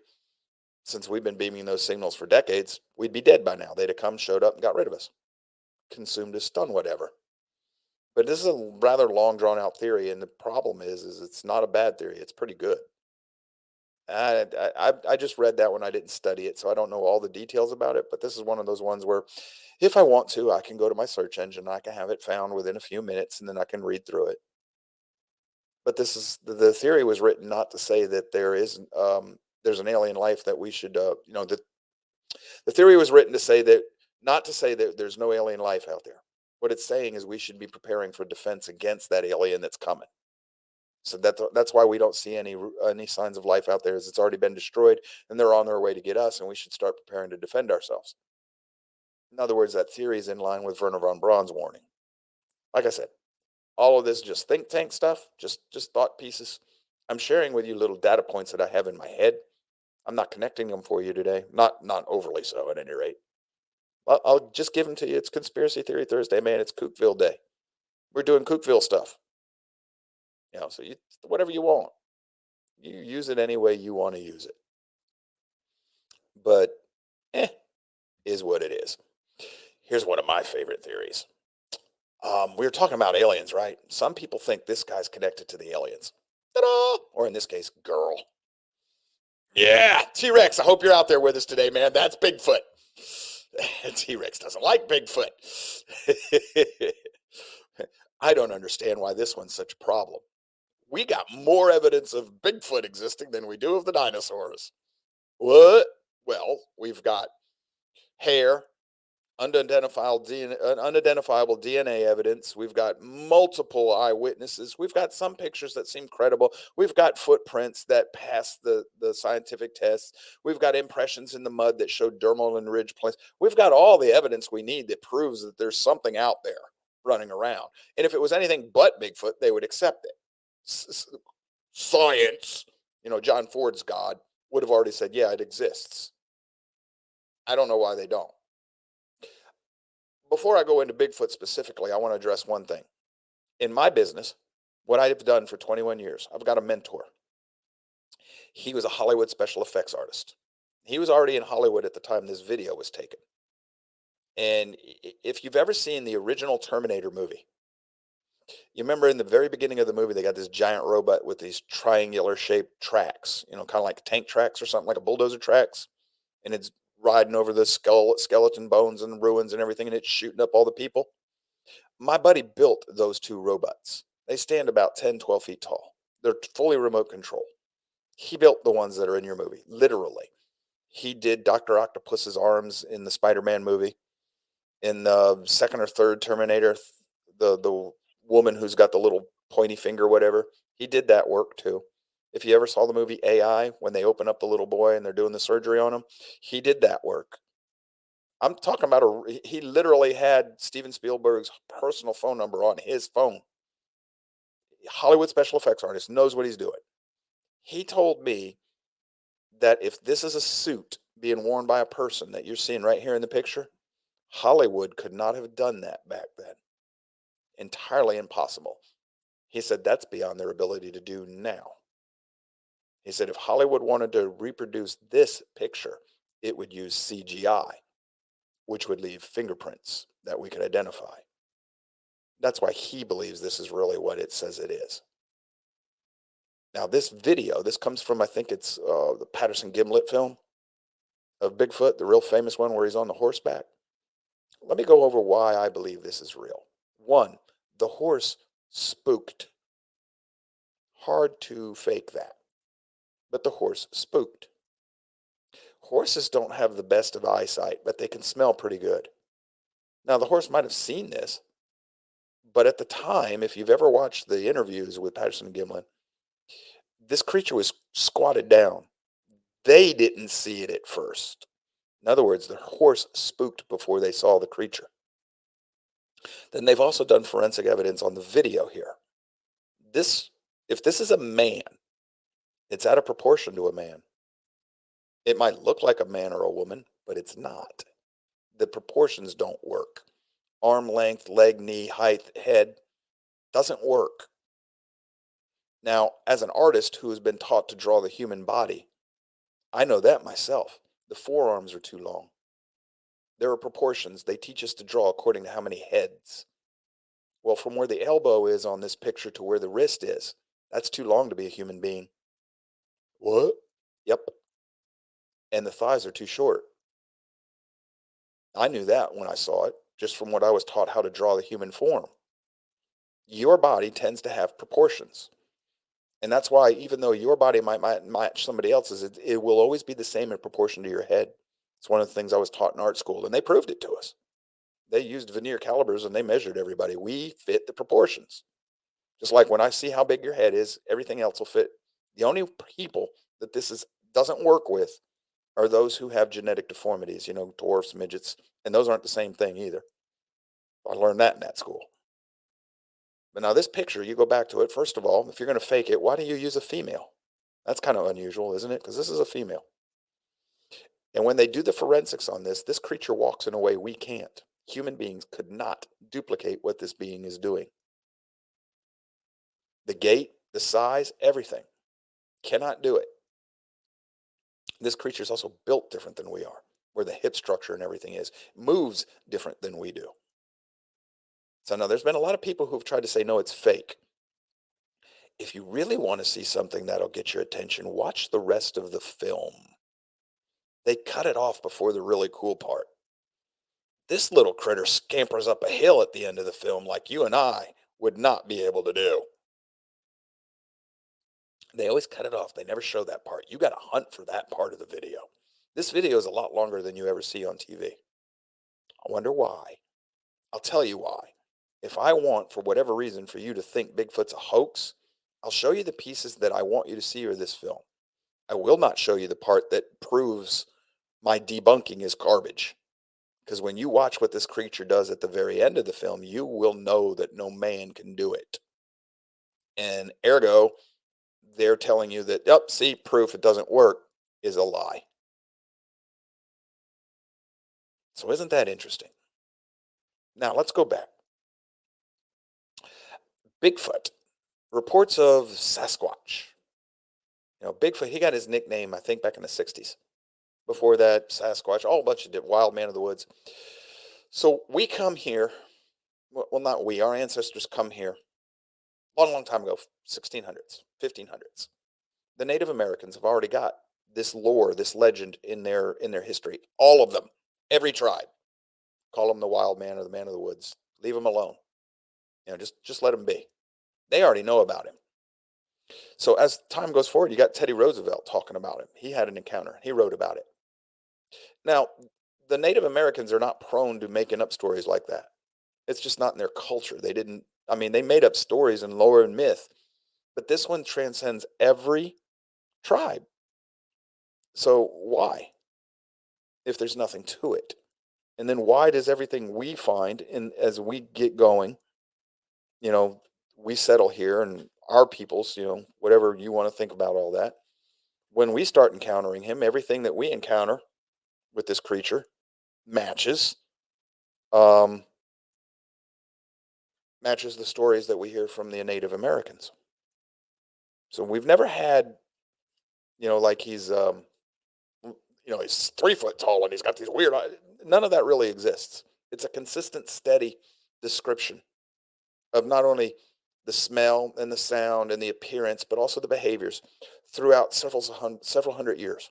since we've been beaming those signals for decades, we'd be dead by now. They'd have come, showed up, and got rid of us, consumed us, done whatever. But this is a rather long, drawn-out theory, and the problem is it's not a bad theory. It's pretty good. I just read that when I didn't study it, so I don't know all the details about it. But this is one of those ones where, if I want to, I can go to my search engine, I can have it found within a few minutes, and then I can read through it. But this is the theory was written not to say that there's an alien life that we should the theory was written to say that, not to say that there's no alien life out there. What it's saying is we should be preparing for defense against that alien that's coming. So that's why we don't see any signs of life out there, is it's already been destroyed and they're on their way to get us, and we should start preparing to defend ourselves. In other words, that theory is in line with Werner von Braun's warning. Like I said, all of this just think tank stuff, just thought pieces. I'm sharing with you little data points that I have in my head. I'm not connecting them for you today. Not overly so, at any rate. I'll just give them to you. It's Conspiracy Theory Thursday, man. It's Kookville Day. We're doing Kookville stuff. So whatever you want. You use it any way you want to use it. But, is what it is. Here's one of my favorite theories. We were talking about aliens, right? Some people think this guy's connected to the aliens. Ta-da! Or in this case, girl. Yeah, T-Rex, I hope you're out there with us today, man. That's Bigfoot. T-Rex doesn't like Bigfoot. I don't understand why this one's such a problem. We got more evidence of Bigfoot existing than we do of the dinosaurs. What? Well, we've got hair, unidentifiable DNA evidence. We've got multiple eyewitnesses. We've got some pictures that seem credible. We've got footprints that pass the scientific tests. We've got impressions in the mud that show dermal and ridge points. We've got all the evidence we need that proves that there's something out there running around. And if it was anything but Bigfoot, they would accept it. Science, John Ford's God. would have already said, yeah, it exists. I don't know why they don't. Before I go into Bigfoot specifically, I want to address one thing. In my business, what I've done for 21 years, I've got a mentor. He was a Hollywood special effects artist. He was already in Hollywood at the time this video was taken. And if you've ever seen the original Terminator movie, you remember in the very beginning of the movie, they got this giant robot with these triangular shaped tracks, kind of like tank tracks or something, like a bulldozer tracks. And it's riding over the skeleton bones and ruins and everything, and it's shooting up all the people. My buddy built those two robots. They stand about 10, 12 feet tall. They're fully remote control. He built the ones that are in your movie, literally. He did Dr. Octopus's arms in the Spider-Man movie. In the second or third Terminator, the woman who's got the little pointy finger, whatever, he did that work too. If you ever saw the movie AI, when they open up the little boy and they're doing the surgery on him, he did that work. I'm talking about he literally had Steven Spielberg's personal phone number on his phone. Hollywood special effects artist knows what he's doing. He told me that if this is a suit being worn by a person that you're seeing right here in the picture, Hollywood could not have done that back then. Entirely impossible. He said that's beyond their ability to do now. He said if Hollywood wanted to reproduce this picture, it would use CGI, which would leave fingerprints that we could identify. That's why he believes this is really what it says it is. Now, this video, this comes from, I think it's the Patterson Gimlin film of Bigfoot, the real famous one where he's on the horseback. Let me go over why I believe this is real. One, the horse spooked. Hard to fake that. But the horse spooked. Horses don't have the best of eyesight, but they can smell pretty good. Now, the horse might have seen this, but at the time, if you've ever watched the interviews with Patterson and Gimlin, this creature was squatted down. They didn't see it at first. In other words, the horse spooked before they saw the creature. Then they've also done forensic evidence on the video here. If this is a man, it's out of proportion to a man. It might look like a man or a woman, but it's not. The proportions don't work. Arm length, leg, knee, height, head doesn't work. Now, as an artist who has been taught to draw the human body, I know that myself. The forearms are too long. There are proportions. They teach us to draw according to how many heads. Well, from where the elbow is on this picture to where the wrist is, that's too long to be a human being. What? Yep. And the thighs are too short. I knew that when I saw it, just from what I was taught how to draw the human form. Your body tends to have proportions. And that's why, even though your body might match somebody else's, it will always be the same in proportion to your head. It's one of the things I was taught in art school, and they proved it to us. They used veneer calipers and they measured everybody. We fit the proportions. Just like when I see how big your head is, everything else will fit. The only people that doesn't work with are those who have genetic deformities, dwarfs, midgets, and those aren't the same thing either. I learned that in that school. But now this picture, you go back to it, first of all, if you're going to fake it, why do you use a female? That's kind of unusual, isn't it? Because this is a female. And when they do the forensics on this creature walks in a way we can't. Human beings could not duplicate what this being is doing. The gait, the size, everything. Cannot do it. This creature is also built different than we are, where the hip structure and everything is. Moves different than we do. So now there's been a lot of people who've tried to say, no, it's fake. If you really want to see something that'll get your attention, watch the rest of the film. They cut it off before the really cool part. This little critter scampers up a hill at the end of the film like you and I would not be able to do. They always cut it off. They never show that part. You got to hunt for that part of the video. This video is a lot longer than you ever see on TV. I wonder why. I'll tell you why. If I want, for whatever reason, for you to think Bigfoot's a hoax, I'll show you the pieces that I want you to see of this film. I will not show you the part that proves my debunking is garbage. Because when you watch what this creature does at the very end of the film, you will know that no man can do it. And ergo, they're telling you that, see, proof it doesn't work. is a lie. So isn't that interesting? Now let's go back. Bigfoot, reports of Sasquatch. Bigfoot, he got his nickname, I think, back in the 60s. Before that, Sasquatch, all a bunch of wild man of the woods. So we come here, well, not we, our ancestors come here a long, long time ago, 1600s, 1500s. The Native Americans have already got this lore, this legend in their history. All of them, every tribe. Call them the wild man or the man of the woods. Leave them alone. Just let them be. They already know about him. So as time goes forward, you got Teddy Roosevelt talking about him. He had an encounter. He wrote about it. Now, the Native Americans are not prone to making up stories like that. It's just not in their culture. They made up stories and lore and myth, but this one transcends every tribe. So why, if there's nothing to it? And then why does everything we find as we get going, we settle here and our peoples, whatever you want to think about all that, when we start encountering him, everything that we encounter with this creature matches um, matches the stories that we hear from the Native Americans. So we've never had, like he's 3 foot tall and he's got these weird eyes. None of that really exists. It's a consistent, steady description of not only the smell and the sound and the appearance, but also the behaviors throughout several hundred years,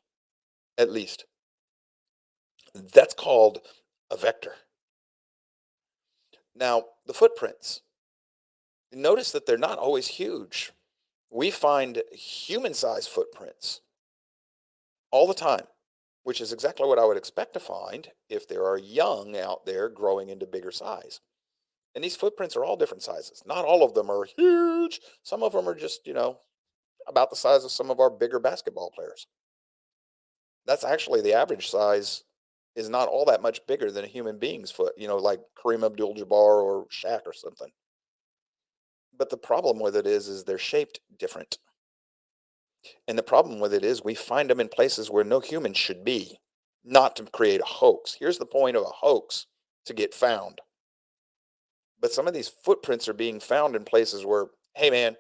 at least. That's called a vector. Now, the footprints, notice that they're not always huge. We find human-sized footprints all the time, which is exactly what I would expect to find if there are young out there growing into bigger size. And these footprints are all different sizes. Not all of them are huge. Some of them are just, about the size of some of our bigger basketball players. That's actually the average size is not all that much bigger than a human being's foot, like Kareem Abdul-Jabbar or Shaq or something. But the problem with it is they're shaped different. And the problem with it is we find them in places where no human should be, not to create a hoax. Here's the point of a hoax: to get found. But some of these footprints are being found in places where, hey man,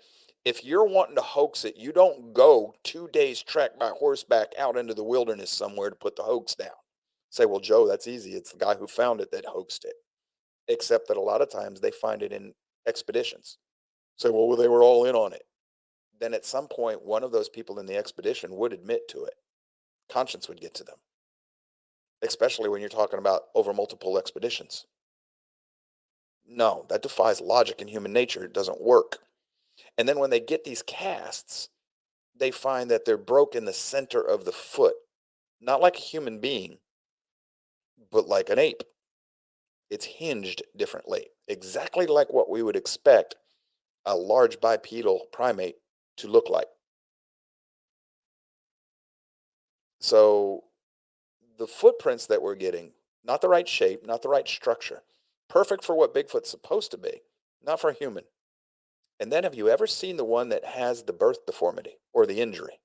if you're wanting to hoax it, you don't go 2 days trek by horseback out into the wilderness somewhere to put the hoax down. Say, well, Joe, that's easy. It's the guy who found it that hoaxed it. Except that a lot of times they find it in expeditions. Say, well, they were all in on it. Then at some point, one of those people in the expedition would admit to it. Conscience would get to them, especially when you're talking about over multiple expeditions. No, that defies logic and human nature. It doesn't work. And then when they get these casts, they find that they're broke in the center of the foot, not like a human being, but like an ape. It's hinged differently, exactly like what we would expect a large bipedal primate to look like. So the footprints that we're getting, not the right shape, not the right structure, perfect for what Bigfoot's supposed to be, not for a human. And then have you ever seen the one that has the birth deformity or the injury?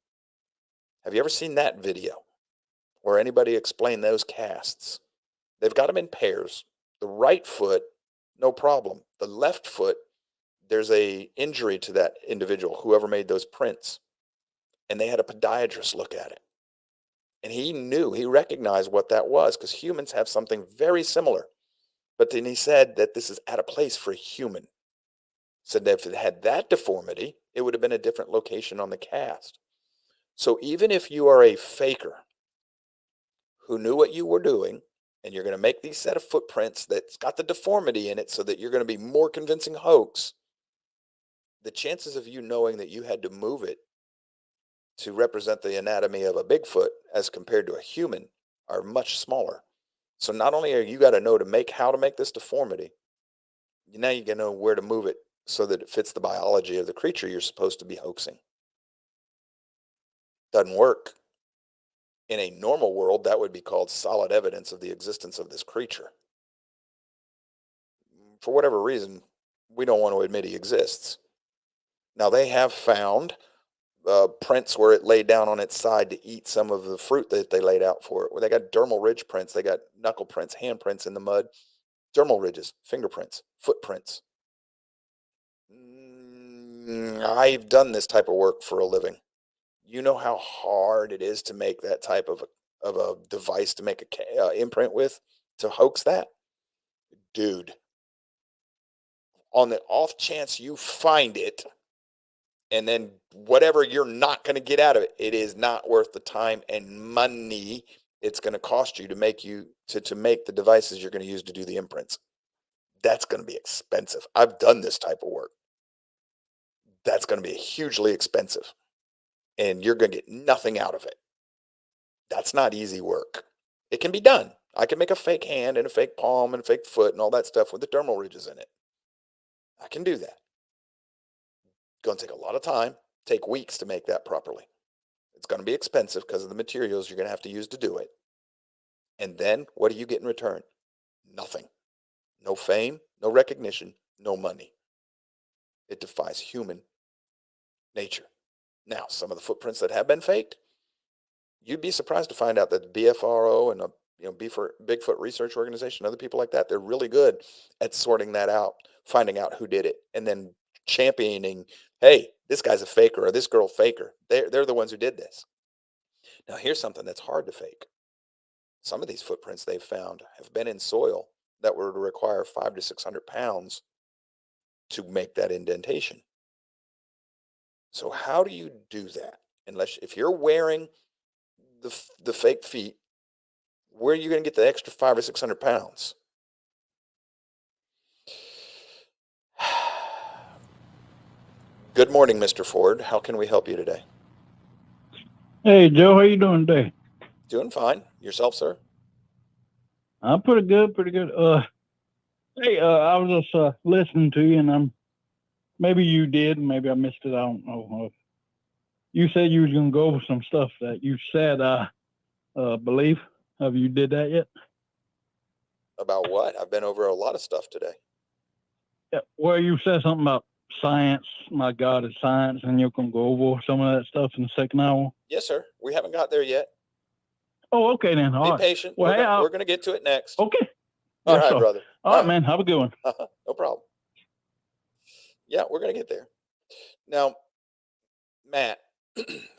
Have you ever seen that video where anybody explained those casts? They've got them in pairs. The right foot, no problem. The left foot, there's a injury to that individual, whoever made those prints. And they had a podiatrist look at it. And he recognized what that was, because humans have something very similar. But then he said that this is at a place for a human. Said that if it had that deformity, it would have been a different location on the cast. So even if you are a faker who knew what you were doing, and you're going to make these set of footprints that's got the deformity in it so that you're going to be more convincing hoax, the chances of you knowing that you had to move it to represent the anatomy of a Bigfoot as compared to a human are much smaller. So not only are you got to know how to make this deformity, now you got to know where to move it so that it fits the biology of the creature you're supposed to be hoaxing. Doesn't work. In a normal world, that would be called solid evidence of the existence of this creature. For whatever reason, we don't want to admit he exists. Now, they have found prints where it laid down on its side to eat some of the fruit that they laid out for it. Where they got dermal ridge prints, they got knuckle prints, hand prints in the mud, dermal ridges, fingerprints, footprints. I've done this type of work for a living. You know how hard it is to make that type of a device to make a imprint with, to hoax that, dude. On the off chance you find it, and then whatever you're not going to get out of it, it is not worth the time and money it's going to cost you to make the devices you're going to use to do the imprints. That's going to be expensive. I've done this type of work. That's going to be hugely expensive, and you're going to get nothing out of it. That's not easy work. It can be done. I can make a fake hand and a fake palm and a fake foot and all that stuff with the dermal ridges in it. I can do that. Going to take a lot of time, take weeks to make that properly. It's going to be expensive because of the materials you're going to have to use to do it. And then what do you get in return? Nothing. No fame, no recognition, no money. It defies human nature. Now, some of the footprints that have been faked, you'd be surprised to find out that the BFRO and Bigfoot Research Organization, other people like that, they're really good at sorting that out, finding out who did it, and then championing, hey, this guy's a faker or this girl faker. They're the ones who did this. Now, here's something that's hard to fake. Some of these footprints they've found have been in soil that would require 500 to 600 pounds to make that indentation. So how do you do that? If you're wearing the fake feet, where are you going to get the extra 500 or 600 pounds? Good morning, Mr. Ford. How can we help you today? Hey, Joe, how you doing today? Doing fine. Yourself, sir? I'm pretty good, pretty good. Hey, I was just listening to you, and maybe you did, maybe I missed it. I don't know. You said you was gonna go over some stuff that you said. Believe. Have you did that yet? About what? I've been over a lot of stuff today. Yeah. Well, you said something about science. My God, it's science, and you can go over some of that stuff in the second hour. Yes, sir. We haven't got there yet. Oh, okay then. All Be right. patient. Well, We're gonna get to it next. Okay. You're right, brother. All right, man. Have a good one. No problem. Yeah, we're gonna get there. Now, Matt,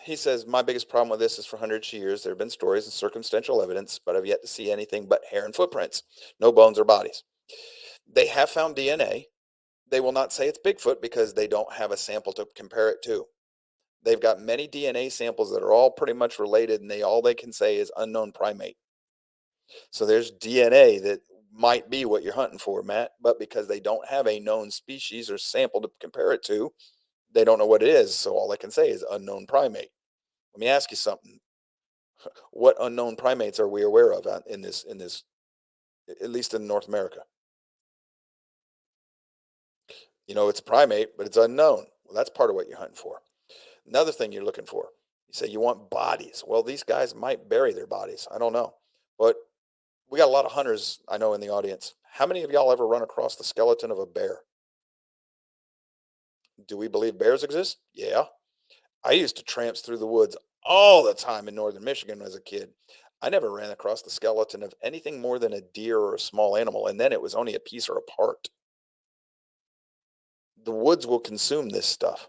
he says, my biggest problem with this is for hundreds of years, there have been stories and circumstantial evidence, but I've yet to see anything but hair and footprints, no bones or bodies. They have found DNA. They will not say it's Bigfoot because they don't have a sample to compare it to. They've got many DNA samples that are all pretty much related, and all they can say is unknown primate. So there's DNA that might be what you're hunting for, Matt, but because they don't have a known species or sample to compare it to, they don't know what it is. So all they can say is unknown primate. Let me ask you something. What unknown primates are we aware of in this, at least in North America? It's a primate, but it's unknown. Well, that's part of what you're hunting for. Another thing you're looking for, you say you want bodies. Well, these guys might bury their bodies. I don't know. But we got a lot of hunters I know in the audience. How many of y'all ever run across the skeleton of a bear? Do we believe bears exist? Yeah. I used to tramp through the woods all the time in northern Michigan as a kid. I never ran across the skeleton of anything more than a deer or a small animal, and then it was only a piece or a part. The woods will consume this stuff.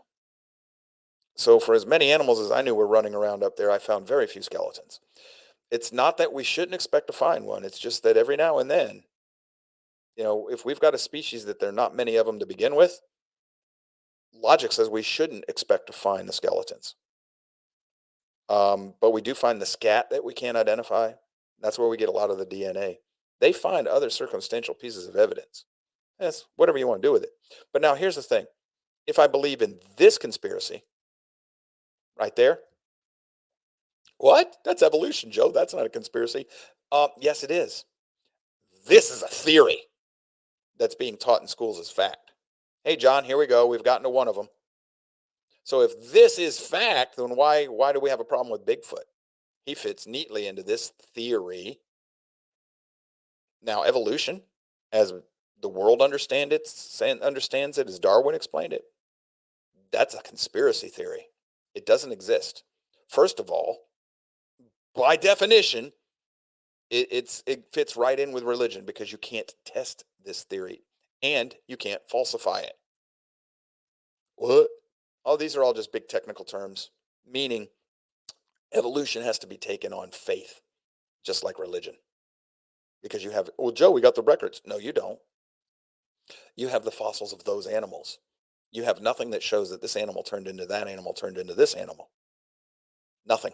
So for as many animals as I knew were running around up there, I found very few skeletons. It's not that we shouldn't expect to find one. It's just that every now and then, if we've got a species that there are not many of them to begin with, logic says we shouldn't expect to find the skeletons. But we do find the scat that we can't identify. That's where we get a lot of the DNA. They find other circumstantial pieces of evidence. That's whatever you want to do with it. But now here's the thing. If I believe in this conspiracy right there, what? That's evolution, Joe. That's not a conspiracy. Yes, it is. This is a theory that's being taught in schools as fact. Hey, John, here we go. We've gotten to one of them. So if this is fact, then why do we have a problem with Bigfoot? He fits neatly into this theory. Now, evolution, as the world understands it, as Darwin explained it, that's a conspiracy theory. It doesn't exist. First of all, by definition, it fits right in with religion because you can't test this theory and you can't falsify it. What? Oh, these are all just big technical terms, meaning evolution has to be taken on faith, just like religion. Because you have, well, Joe, we got the records. No, you don't. You have the fossils of those animals. You have nothing that shows that this animal turned into that animal, turned into this animal. Nothing.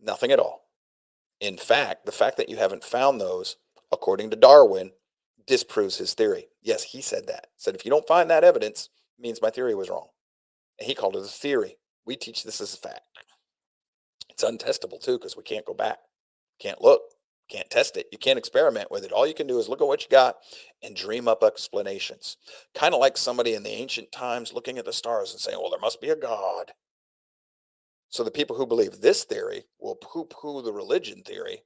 Nothing at all. In fact, the fact that you haven't found those, according to Darwin, disproves his theory. Yes, he said that. Said, if you don't find that evidence, it means my theory was wrong. And he called it a theory. We teach this as a fact. It's untestable, too, because we can't go back. Can't look. Can't test it. You can't experiment with it. All you can do is look at what you got and dream up explanations. Kind of like somebody in the ancient times looking at the stars and saying, well, there must be a God. So the people who believe this theory will poo-poo the religion theory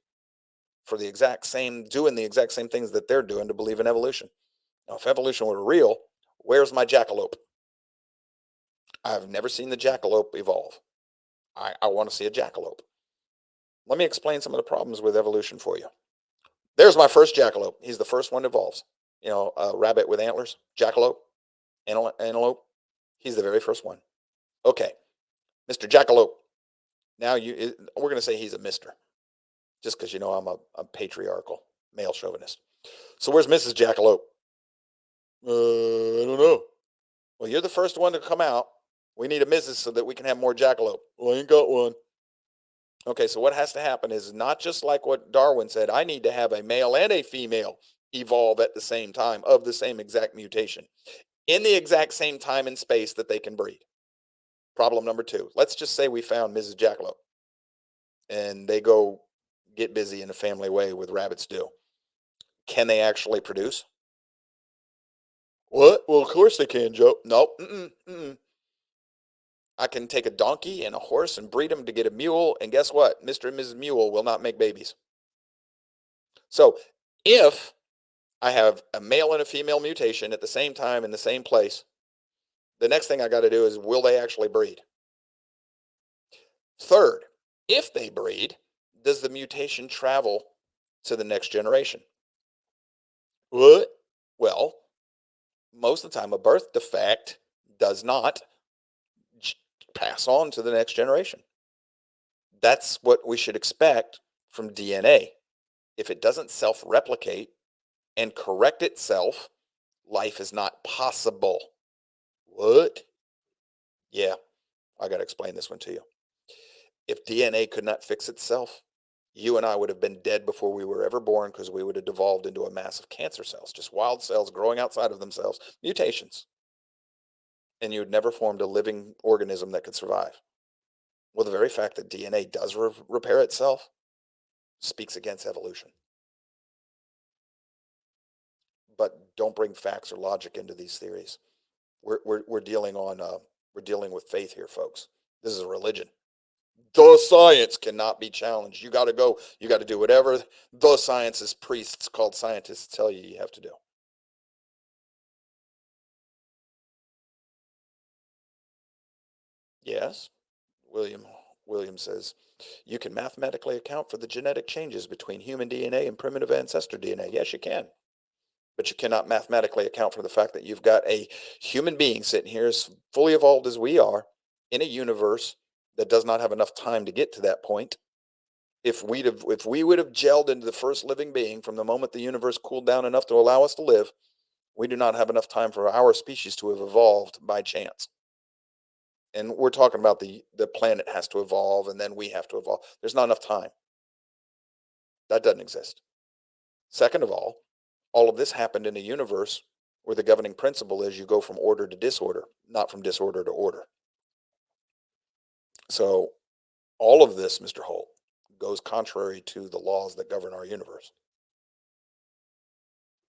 for the exact same, doing the exact same things that they're doing to believe in evolution. Now, if evolution were real, where's my jackalope? I've never seen the jackalope evolve. I want to see a jackalope. Let me explain some of the problems with evolution for you. There's my first jackalope. He's the first one that evolves. You know, a rabbit with antlers, jackalope, antelope. He's the very first one. Okay, Mr. Jackalope. Now we're going to say he's a Mister, just because you know I'm a patriarchal male chauvinist. So where's Mrs. Jackalope? I don't know. Well, you're the first one to come out. We need a Mrs. so that we can have more jackalope. Well, I ain't got one. Okay, so what has to happen is not just like what Darwin said. I need to have a male and a female evolve at the same time of the same exact mutation in the exact same time and space that they can breed. Problem number 2. Let's just say we found Mrs. Jackalope and they go get busy in a family way with rabbits do. Can they actually produce? What? Well, of course they can, Joe. Nope. I can take a donkey and a horse and breed them to get a mule. And guess what? Mr. and Mrs. Mule will not make babies. So if I have a male and a female mutation at the same time in the same place, the next thing I got to do is, will they actually breed? Third, if they breed, does the mutation travel to the next generation? What? Well, most of the time, a birth defect does not pass on to the next generation. That's what we should expect from DNA. If it doesn't self-replicate and correct itself, life is not possible. What? Yeah, I got to explain this one to you. If DNA could not fix itself, you and I would have been dead before we were ever born because we would have devolved into a mass of cancer cells, just wild cells growing outside of themselves, mutations. And you had never formed a living organism that could survive. Well, the very fact that DNA does repair itself speaks against evolution. But don't bring facts or logic into these theories. We're dealing with faith here, folks. This is a religion. The science cannot be challenged. You got to do whatever the science's priests called scientists tell you have to do. Yes, William says, you can mathematically account for the genetic changes between human DNA and primitive ancestor DNA. Yes, you can. But you cannot mathematically account for the fact that you've got a human being sitting here as fully evolved as we are in a universe that does not have enough time to get to that point. If we would have gelled into the first living being from the moment the universe cooled down enough to allow us to live, we do not have enough time for our species to have evolved by chance. And we're talking about the planet has to evolve and then we have to evolve. There's not enough time. That doesn't exist. Second of all of this happened in a universe where the governing principle is you go from order to disorder, not from disorder to order. So all of this, Mr. Holt, goes contrary to the laws that govern our universe.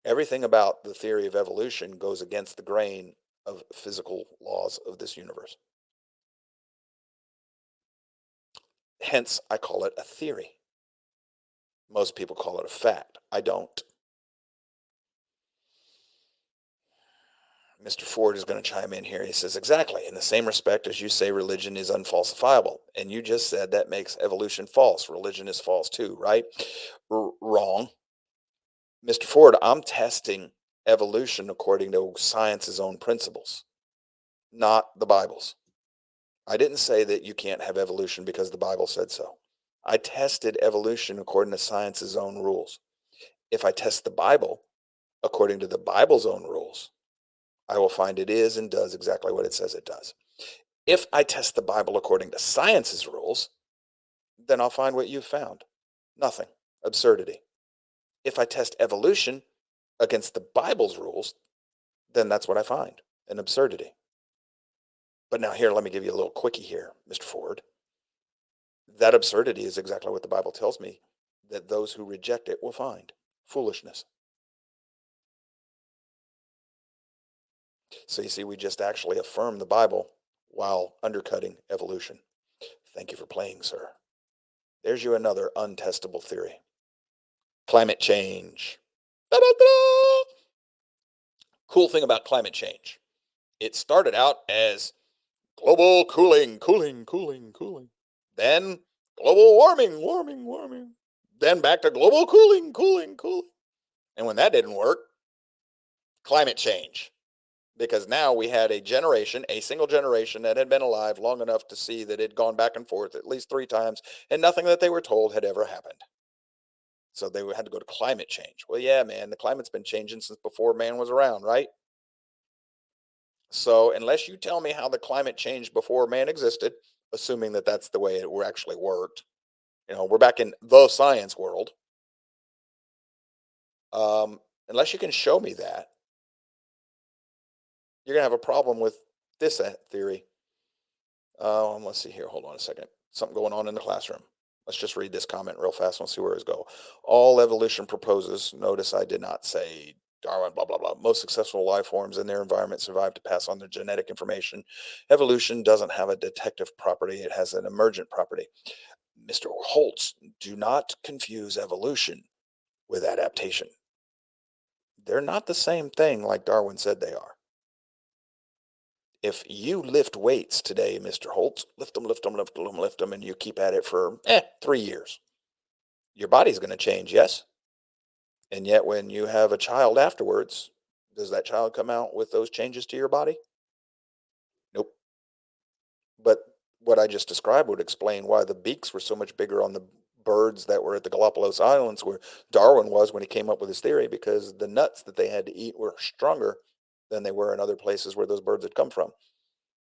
Everything about the theory of evolution goes against the grain of physical laws of this universe. Hence, I call it a theory. Most people call it a fact. I don't. Mr. Ford is going to chime in here. He says, exactly, in the same respect as you say religion is unfalsifiable. And you just said that makes evolution false. Religion is false too, right? Wrong. Mr. Ford, I'm testing evolution according to science's own principles, not the Bible's. I didn't say that you can't have evolution because the Bible said so. I tested evolution according to science's own rules. If I test the Bible according to the Bible's own rules, I will find it is and does exactly what it says it does. If I test the Bible according to science's rules, then I'll find what you've found. Nothing. Absurdity. If I test evolution against the Bible's rules, then that's what I find, an absurdity. But now here, let me give you a little quickie here, Mr. Ford. That absurdity is exactly what the Bible tells me that those who reject it will find. Foolishness. So you see, we just actually affirm the Bible while undercutting evolution. Thank you for playing, sir. There's you another untestable theory. Climate change. Da-da-da! Cool thing about climate change. It started out as global cooling. Then global warming. Then back to global cooling. And when that didn't work, climate change. Because now we had a single generation that had been alive long enough to see that it had gone back and forth at least 3 times, and nothing that they were told had ever happened. So they had to go to climate change. Well, yeah, man, the climate's been changing since before man was around, right? So unless you tell me how the climate changed before man existed, assuming that that's the way it actually worked, we're back in the science world. Unless you can show me that, you're gonna have a problem with this theory. Let's see here. Hold on a second. Something going on in the classroom. Let's just read this comment real fast. We'll see where it's go. All evolution proposes. Notice I did not say Darwin, blah, blah, blah. Most successful life forms in their environment survive to pass on their genetic information. Evolution doesn't have a detective property. It has an emergent property. Mr. Holtz, do not confuse evolution with adaptation. They're not the same thing like Darwin said they are. If you lift weights today, Mr. Holtz, lift them, and you keep at it for 3 years, your body's going to change, yes? And yet when you have a child afterwards, does that child come out with those changes to your body? Nope. But what I just described would explain why the beaks were so much bigger on the birds that were at the Galapagos Islands where Darwin was when he came up with his theory, because the nuts that they had to eat were stronger than they were in other places where those birds had come from.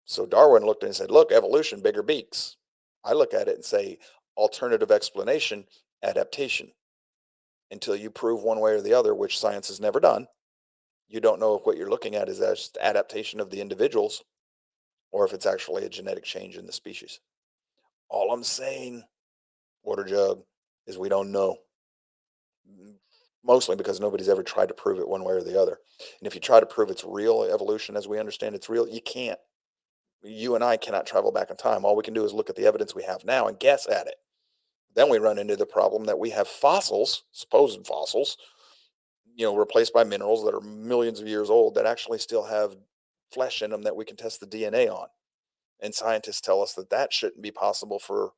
So Darwin looked and said, look, evolution, bigger beaks. I look at it and say, alternative explanation, adaptation. Until you prove one way or the other, which science has never done, you don't know if what you're looking at is just adaptation of the individuals or if it's actually a genetic change in the species. All I'm saying, water jug, is we don't know. Mostly because nobody's ever tried to prove it one way or the other. And if you try to prove it's real, evolution as we understand it's real, you can't. You and I cannot travel back in time. All we can do is look at the evidence we have now and guess at it. Then we run into the problem that we have fossils, supposed fossils, replaced by minerals that are millions of years old that actually still have flesh in them that we can test the DNA on. And scientists tell us that that shouldn't be possible for,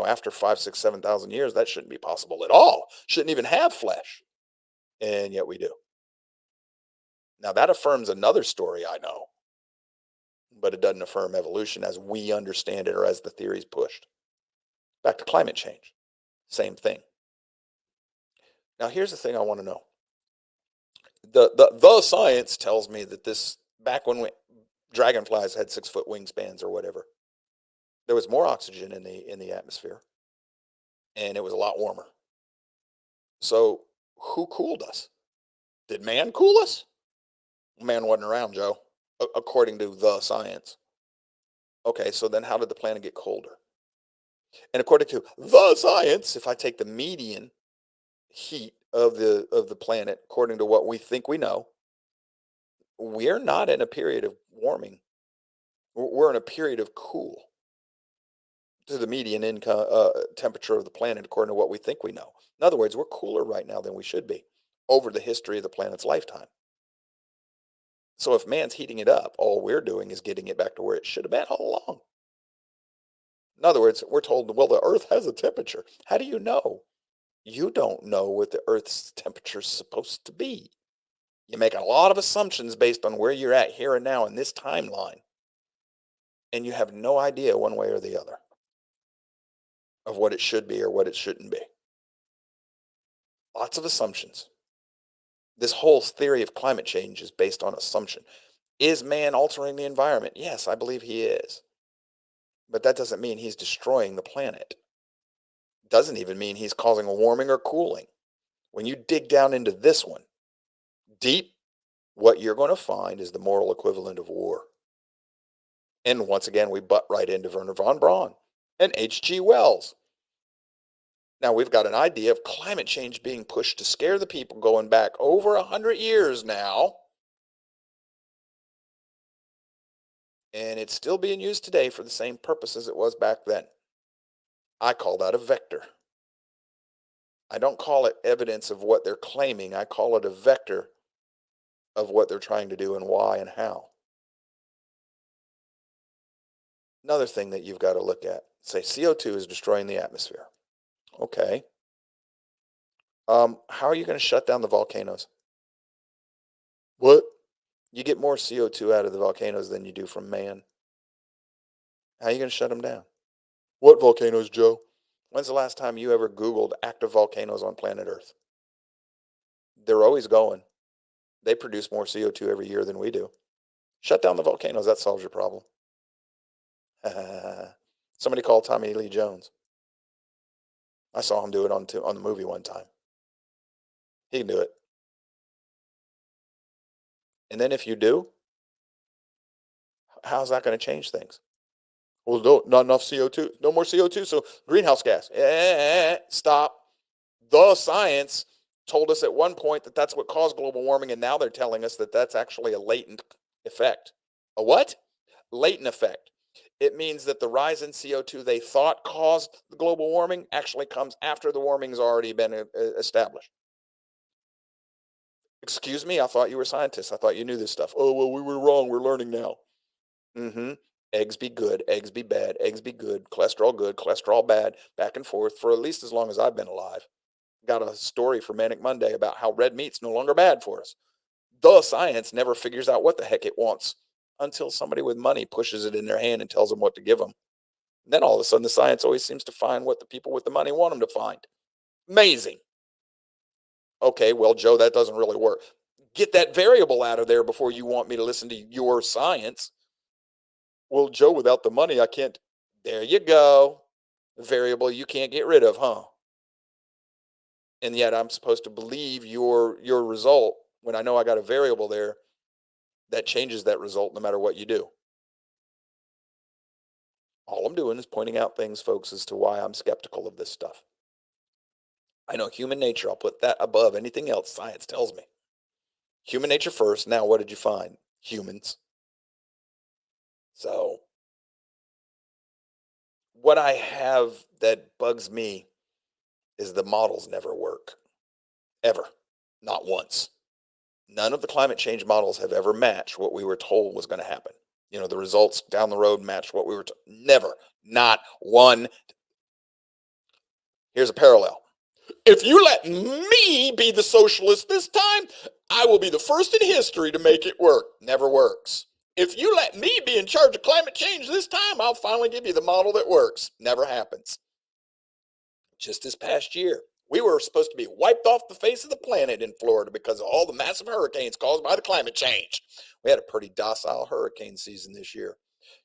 after 5, 6, 7,000 years, that shouldn't be possible at all. Shouldn't even have flesh. And yet we do. Now that affirms another story I know, but it doesn't affirm evolution as we understand it or as the theory's pushed. Back to climate change. Same thing. Now here's the thing I want to know. The science tells me that this, back when dragonflies had 6-foot wingspans or whatever, there was more oxygen in the atmosphere, and it was a lot warmer. So who cooled us? Did man cool us? Man wasn't around, Joe, according to the science. Okay, so then how did the planet get colder? And according to the science, if I take the median heat of the planet according to what we think we know, we're not in a period of warming. We're in a period of cool to the median temperature of the planet according to what we think we know. In other words, we're cooler right now than we should be over the history of the planet's lifetime. So if man's heating it up, all we're doing is getting it back to where it should have been all along. In other words, we're told, well, the Earth has a temperature. How do you know? You don't know what the Earth's temperature is supposed to be. You make a lot of assumptions based on where you're at here and now in this timeline, and you have no idea one way or the other of what it should be or what it shouldn't be. Lots of assumptions. This whole theory of climate change is based on assumption. Is man altering the environment? Yes, I believe he is. But that doesn't mean he's destroying the planet. Doesn't even mean he's causing a warming or cooling. When you dig down into this one, deep, what you're going to find is the moral equivalent of war. And once again, we butt right into Werner von Braun and H.G. Wells. Now, we've got an idea of climate change being pushed to scare the people going back over 100 years now. And it's still being used today for the same purpose as it was back then. I call that a vector. I don't call it evidence of what they're claiming. I call it a vector of what they're trying to do and why and how. Another thing that you've got to look at, say CO2 is destroying the atmosphere. Okay. How are you going to shut down the volcanoes? What? You get more CO2 out of the volcanoes than you do from man. How are you going to shut them down? What volcanoes, Joe? When's the last time you ever Googled active volcanoes on planet Earth? They're always going. They produce more CO2 every year than we do. Shut down the volcanoes. That solves your problem. Somebody called Tommy Lee Jones. I saw him do it on the movie one time. He can do it. And then if you do, how's that going to change things? Well, no, not enough CO2. No more CO2, so greenhouse gas. Stop. The science told us at one point that that's what caused global warming, and now they're telling us that that's actually a latent effect. A what? Latent effect. It means that the rise in CO2 they thought caused the global warming actually comes after the warming's already been established. Excuse me, I thought you were scientists. I thought you knew this stuff. Oh, well, we were wrong. We're learning now. Eggs be good, eggs be bad, eggs be good, cholesterol bad, back and forth for at least as long as I've been alive. Got a story for Manic Monday about how red meat's no longer bad for us. The science never figures out what the heck it wants until somebody with money pushes it in their hand and tells them what to give them. And then all of a sudden, the science always seems to find what the people with the money want them to find. Amazing. Okay, well, Joe, that doesn't really work. Get that variable out of there before you want me to listen to your science. Well, Joe, without the money, I can't. There you go. A variable you can't get rid of, huh? And yet I'm supposed to believe your result when I know I got a variable there that changes that result no matter what you do. All I'm doing is pointing out things, folks, as to why I'm skeptical of this stuff. I know human nature. I'll put that above anything else science tells me. Human nature first. Now, what did you find? Humans. So, what I have that bugs me is the models never work. Ever. Not once. None of the climate change models have ever matched what we were told was going to happen. You know, the results down the road match what we were told. Never. Not one. Here's a parallel. If you let me be the socialist this time, I will be the first in history to make it work. Never works. If you let me be in charge of climate change this time, I'll finally give you the model that works. Never happens. Just this past year, we were supposed to be wiped off the face of the planet in Florida because of all the massive hurricanes caused by the climate change. We had a pretty docile hurricane season this year.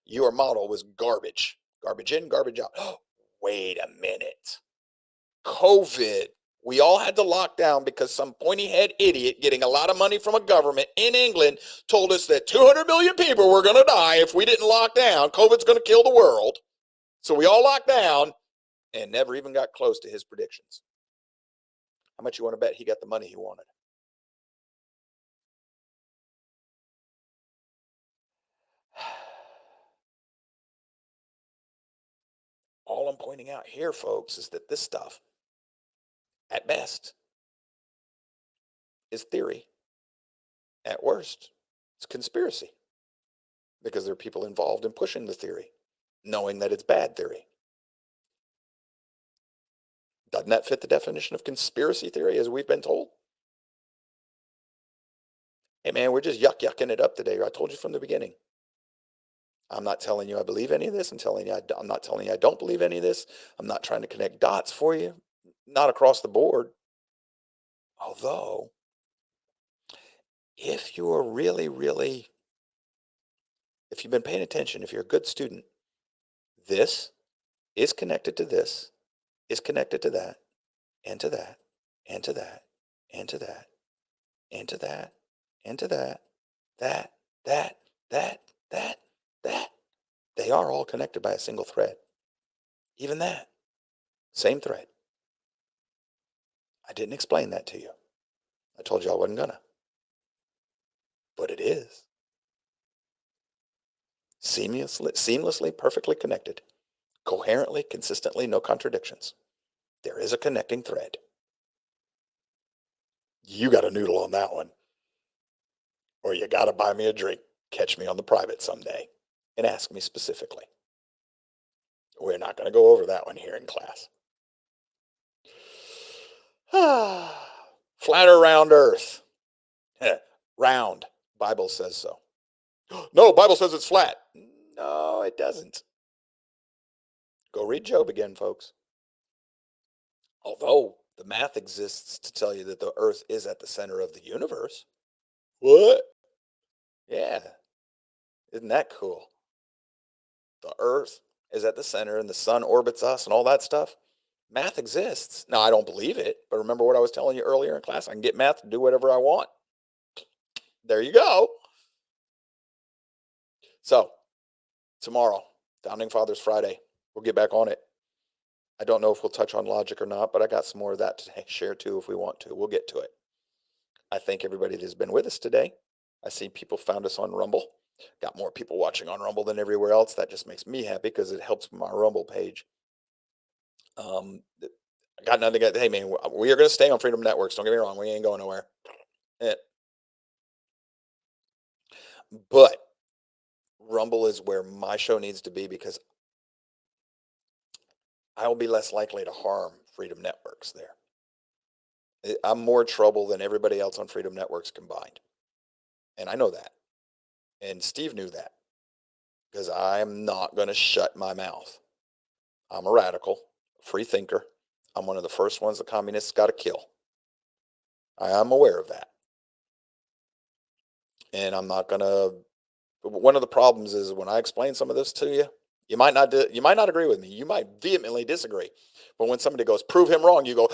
Your model was garbage. Garbage in, garbage out. Wait a minute. COVID. We all had to lock down because some pointy head idiot getting a lot of money from a government in England told us that 200 million people were going to die if we didn't lock down. COVID's going to kill the world. So we all locked down and never even got close to his predictions. How much you want to bet he got the money he wanted? All I'm pointing out here, folks, is that this stuff, at best, is theory. At worst, It's a conspiracy because there are people involved in pushing the theory, knowing that it's bad theory. Doesn't that fit the definition of conspiracy theory as we've been told? Hey man, we're just yucking it up today. I told you from the beginning. I'm not telling you I believe any of this. I'm not telling you I don't believe any of this. I'm not trying to connect dots for you. Not across the board. Although, if you're if you've been paying attention, if you're a good student, this is connected to this, is connected to that, and to that, and to that, and to that, and to that, and to that, that, that. They are all connected by a single thread. Even that, same thread. I didn't explain that to you. I told you I wasn't gonna. But it is. Seamlessly, perfectly connected. Coherently, consistently, no contradictions. There is a connecting thread. You got a noodle on that one. Or you got to buy me a drink. Catch me on the private someday and ask me specifically. We're not going to go over that one here in class. Flat or round earth? Round. Bible says so. No, Bible says it's flat. No, it doesn't. Go read Job again, folks. Although the math exists to tell you that the earth is at the center of the universe. What? Yeah. Isn't that cool? The earth is at the center and the sun orbits us and all that stuff. Math exists. Now, I don't believe it, but remember what I was telling you earlier in class? I can get math to do whatever I want. There you go. So, tomorrow, Founding Fathers Friday, we'll get back on it. I don't know if we'll touch on logic or not, but I got some more of that to share too if we want to. We'll get to it. I thank everybody that's been with us today. I see people found us on Rumble. Got more people watching on Rumble than everywhere else. That just makes me happy because it helps my Rumble page. I got nothing. Hey, man, we are going to stay on Freedom Networks. Don't get me wrong. We ain't going nowhere. But Rumble is where my show needs to be because I will be less likely to harm Freedom Networks there. I'm more trouble than everybody else on Freedom Networks combined. And I know that. And Steve knew that. Because I'm not going to shut my mouth. I'm a radical, free thinker. I'm one of the first ones the communists got to kill. I am aware of that. And I'm not going to... One of the problems is when I explain some of this to you, you might not agree with me. You might vehemently disagree. But when somebody goes, prove him wrong, you go,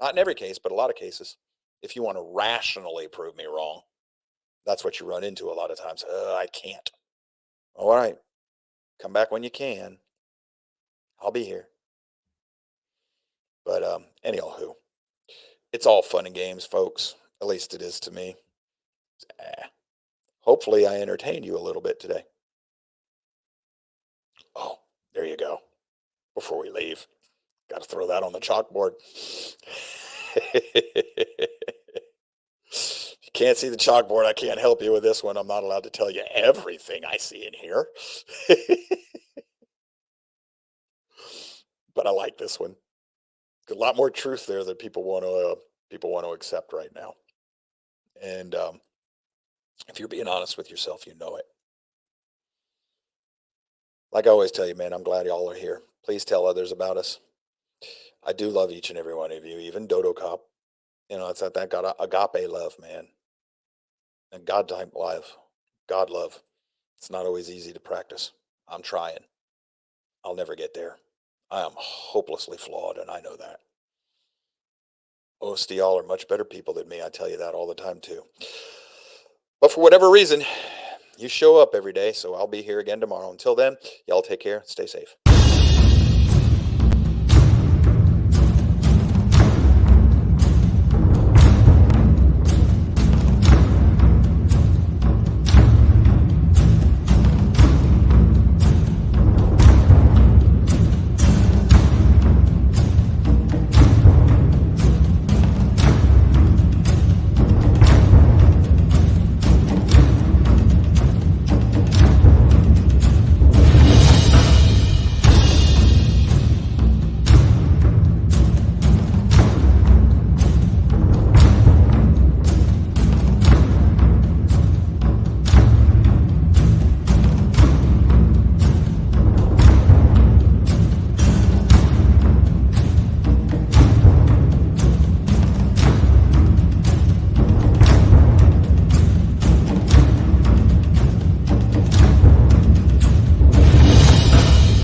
not in every case, but a lot of cases. If you want to rationally prove me wrong, that's what you run into a lot of times. I can't. All right. Come back when you can. I'll be here. But anyhow, it's all fun and games, folks. At least it is to me. Hopefully I entertained you a little bit today. Oh, there you go. Before we leave, got to throw that on the chalkboard. If you can't see the chalkboard, I can't help you with this one. I'm not allowed to tell you everything I see in here. But I like this one. A lot more truth there that people want to accept right now. And if you're being honest with yourself, you know it. Like I always tell you, man, I'm glad y'all are here. Please tell others about us. I do love each and every one of you, even Dodo Cop. You know, it's that agape love, man. And God type love. God love. It's not always easy to practice. I'm trying. I'll never get there. I am hopelessly flawed, and I know that. Most of y'all are much better people than me. I tell you that all the time, too. But for whatever reason, you show up every day, so I'll be here again tomorrow. Until then, y'all take care. Stay safe.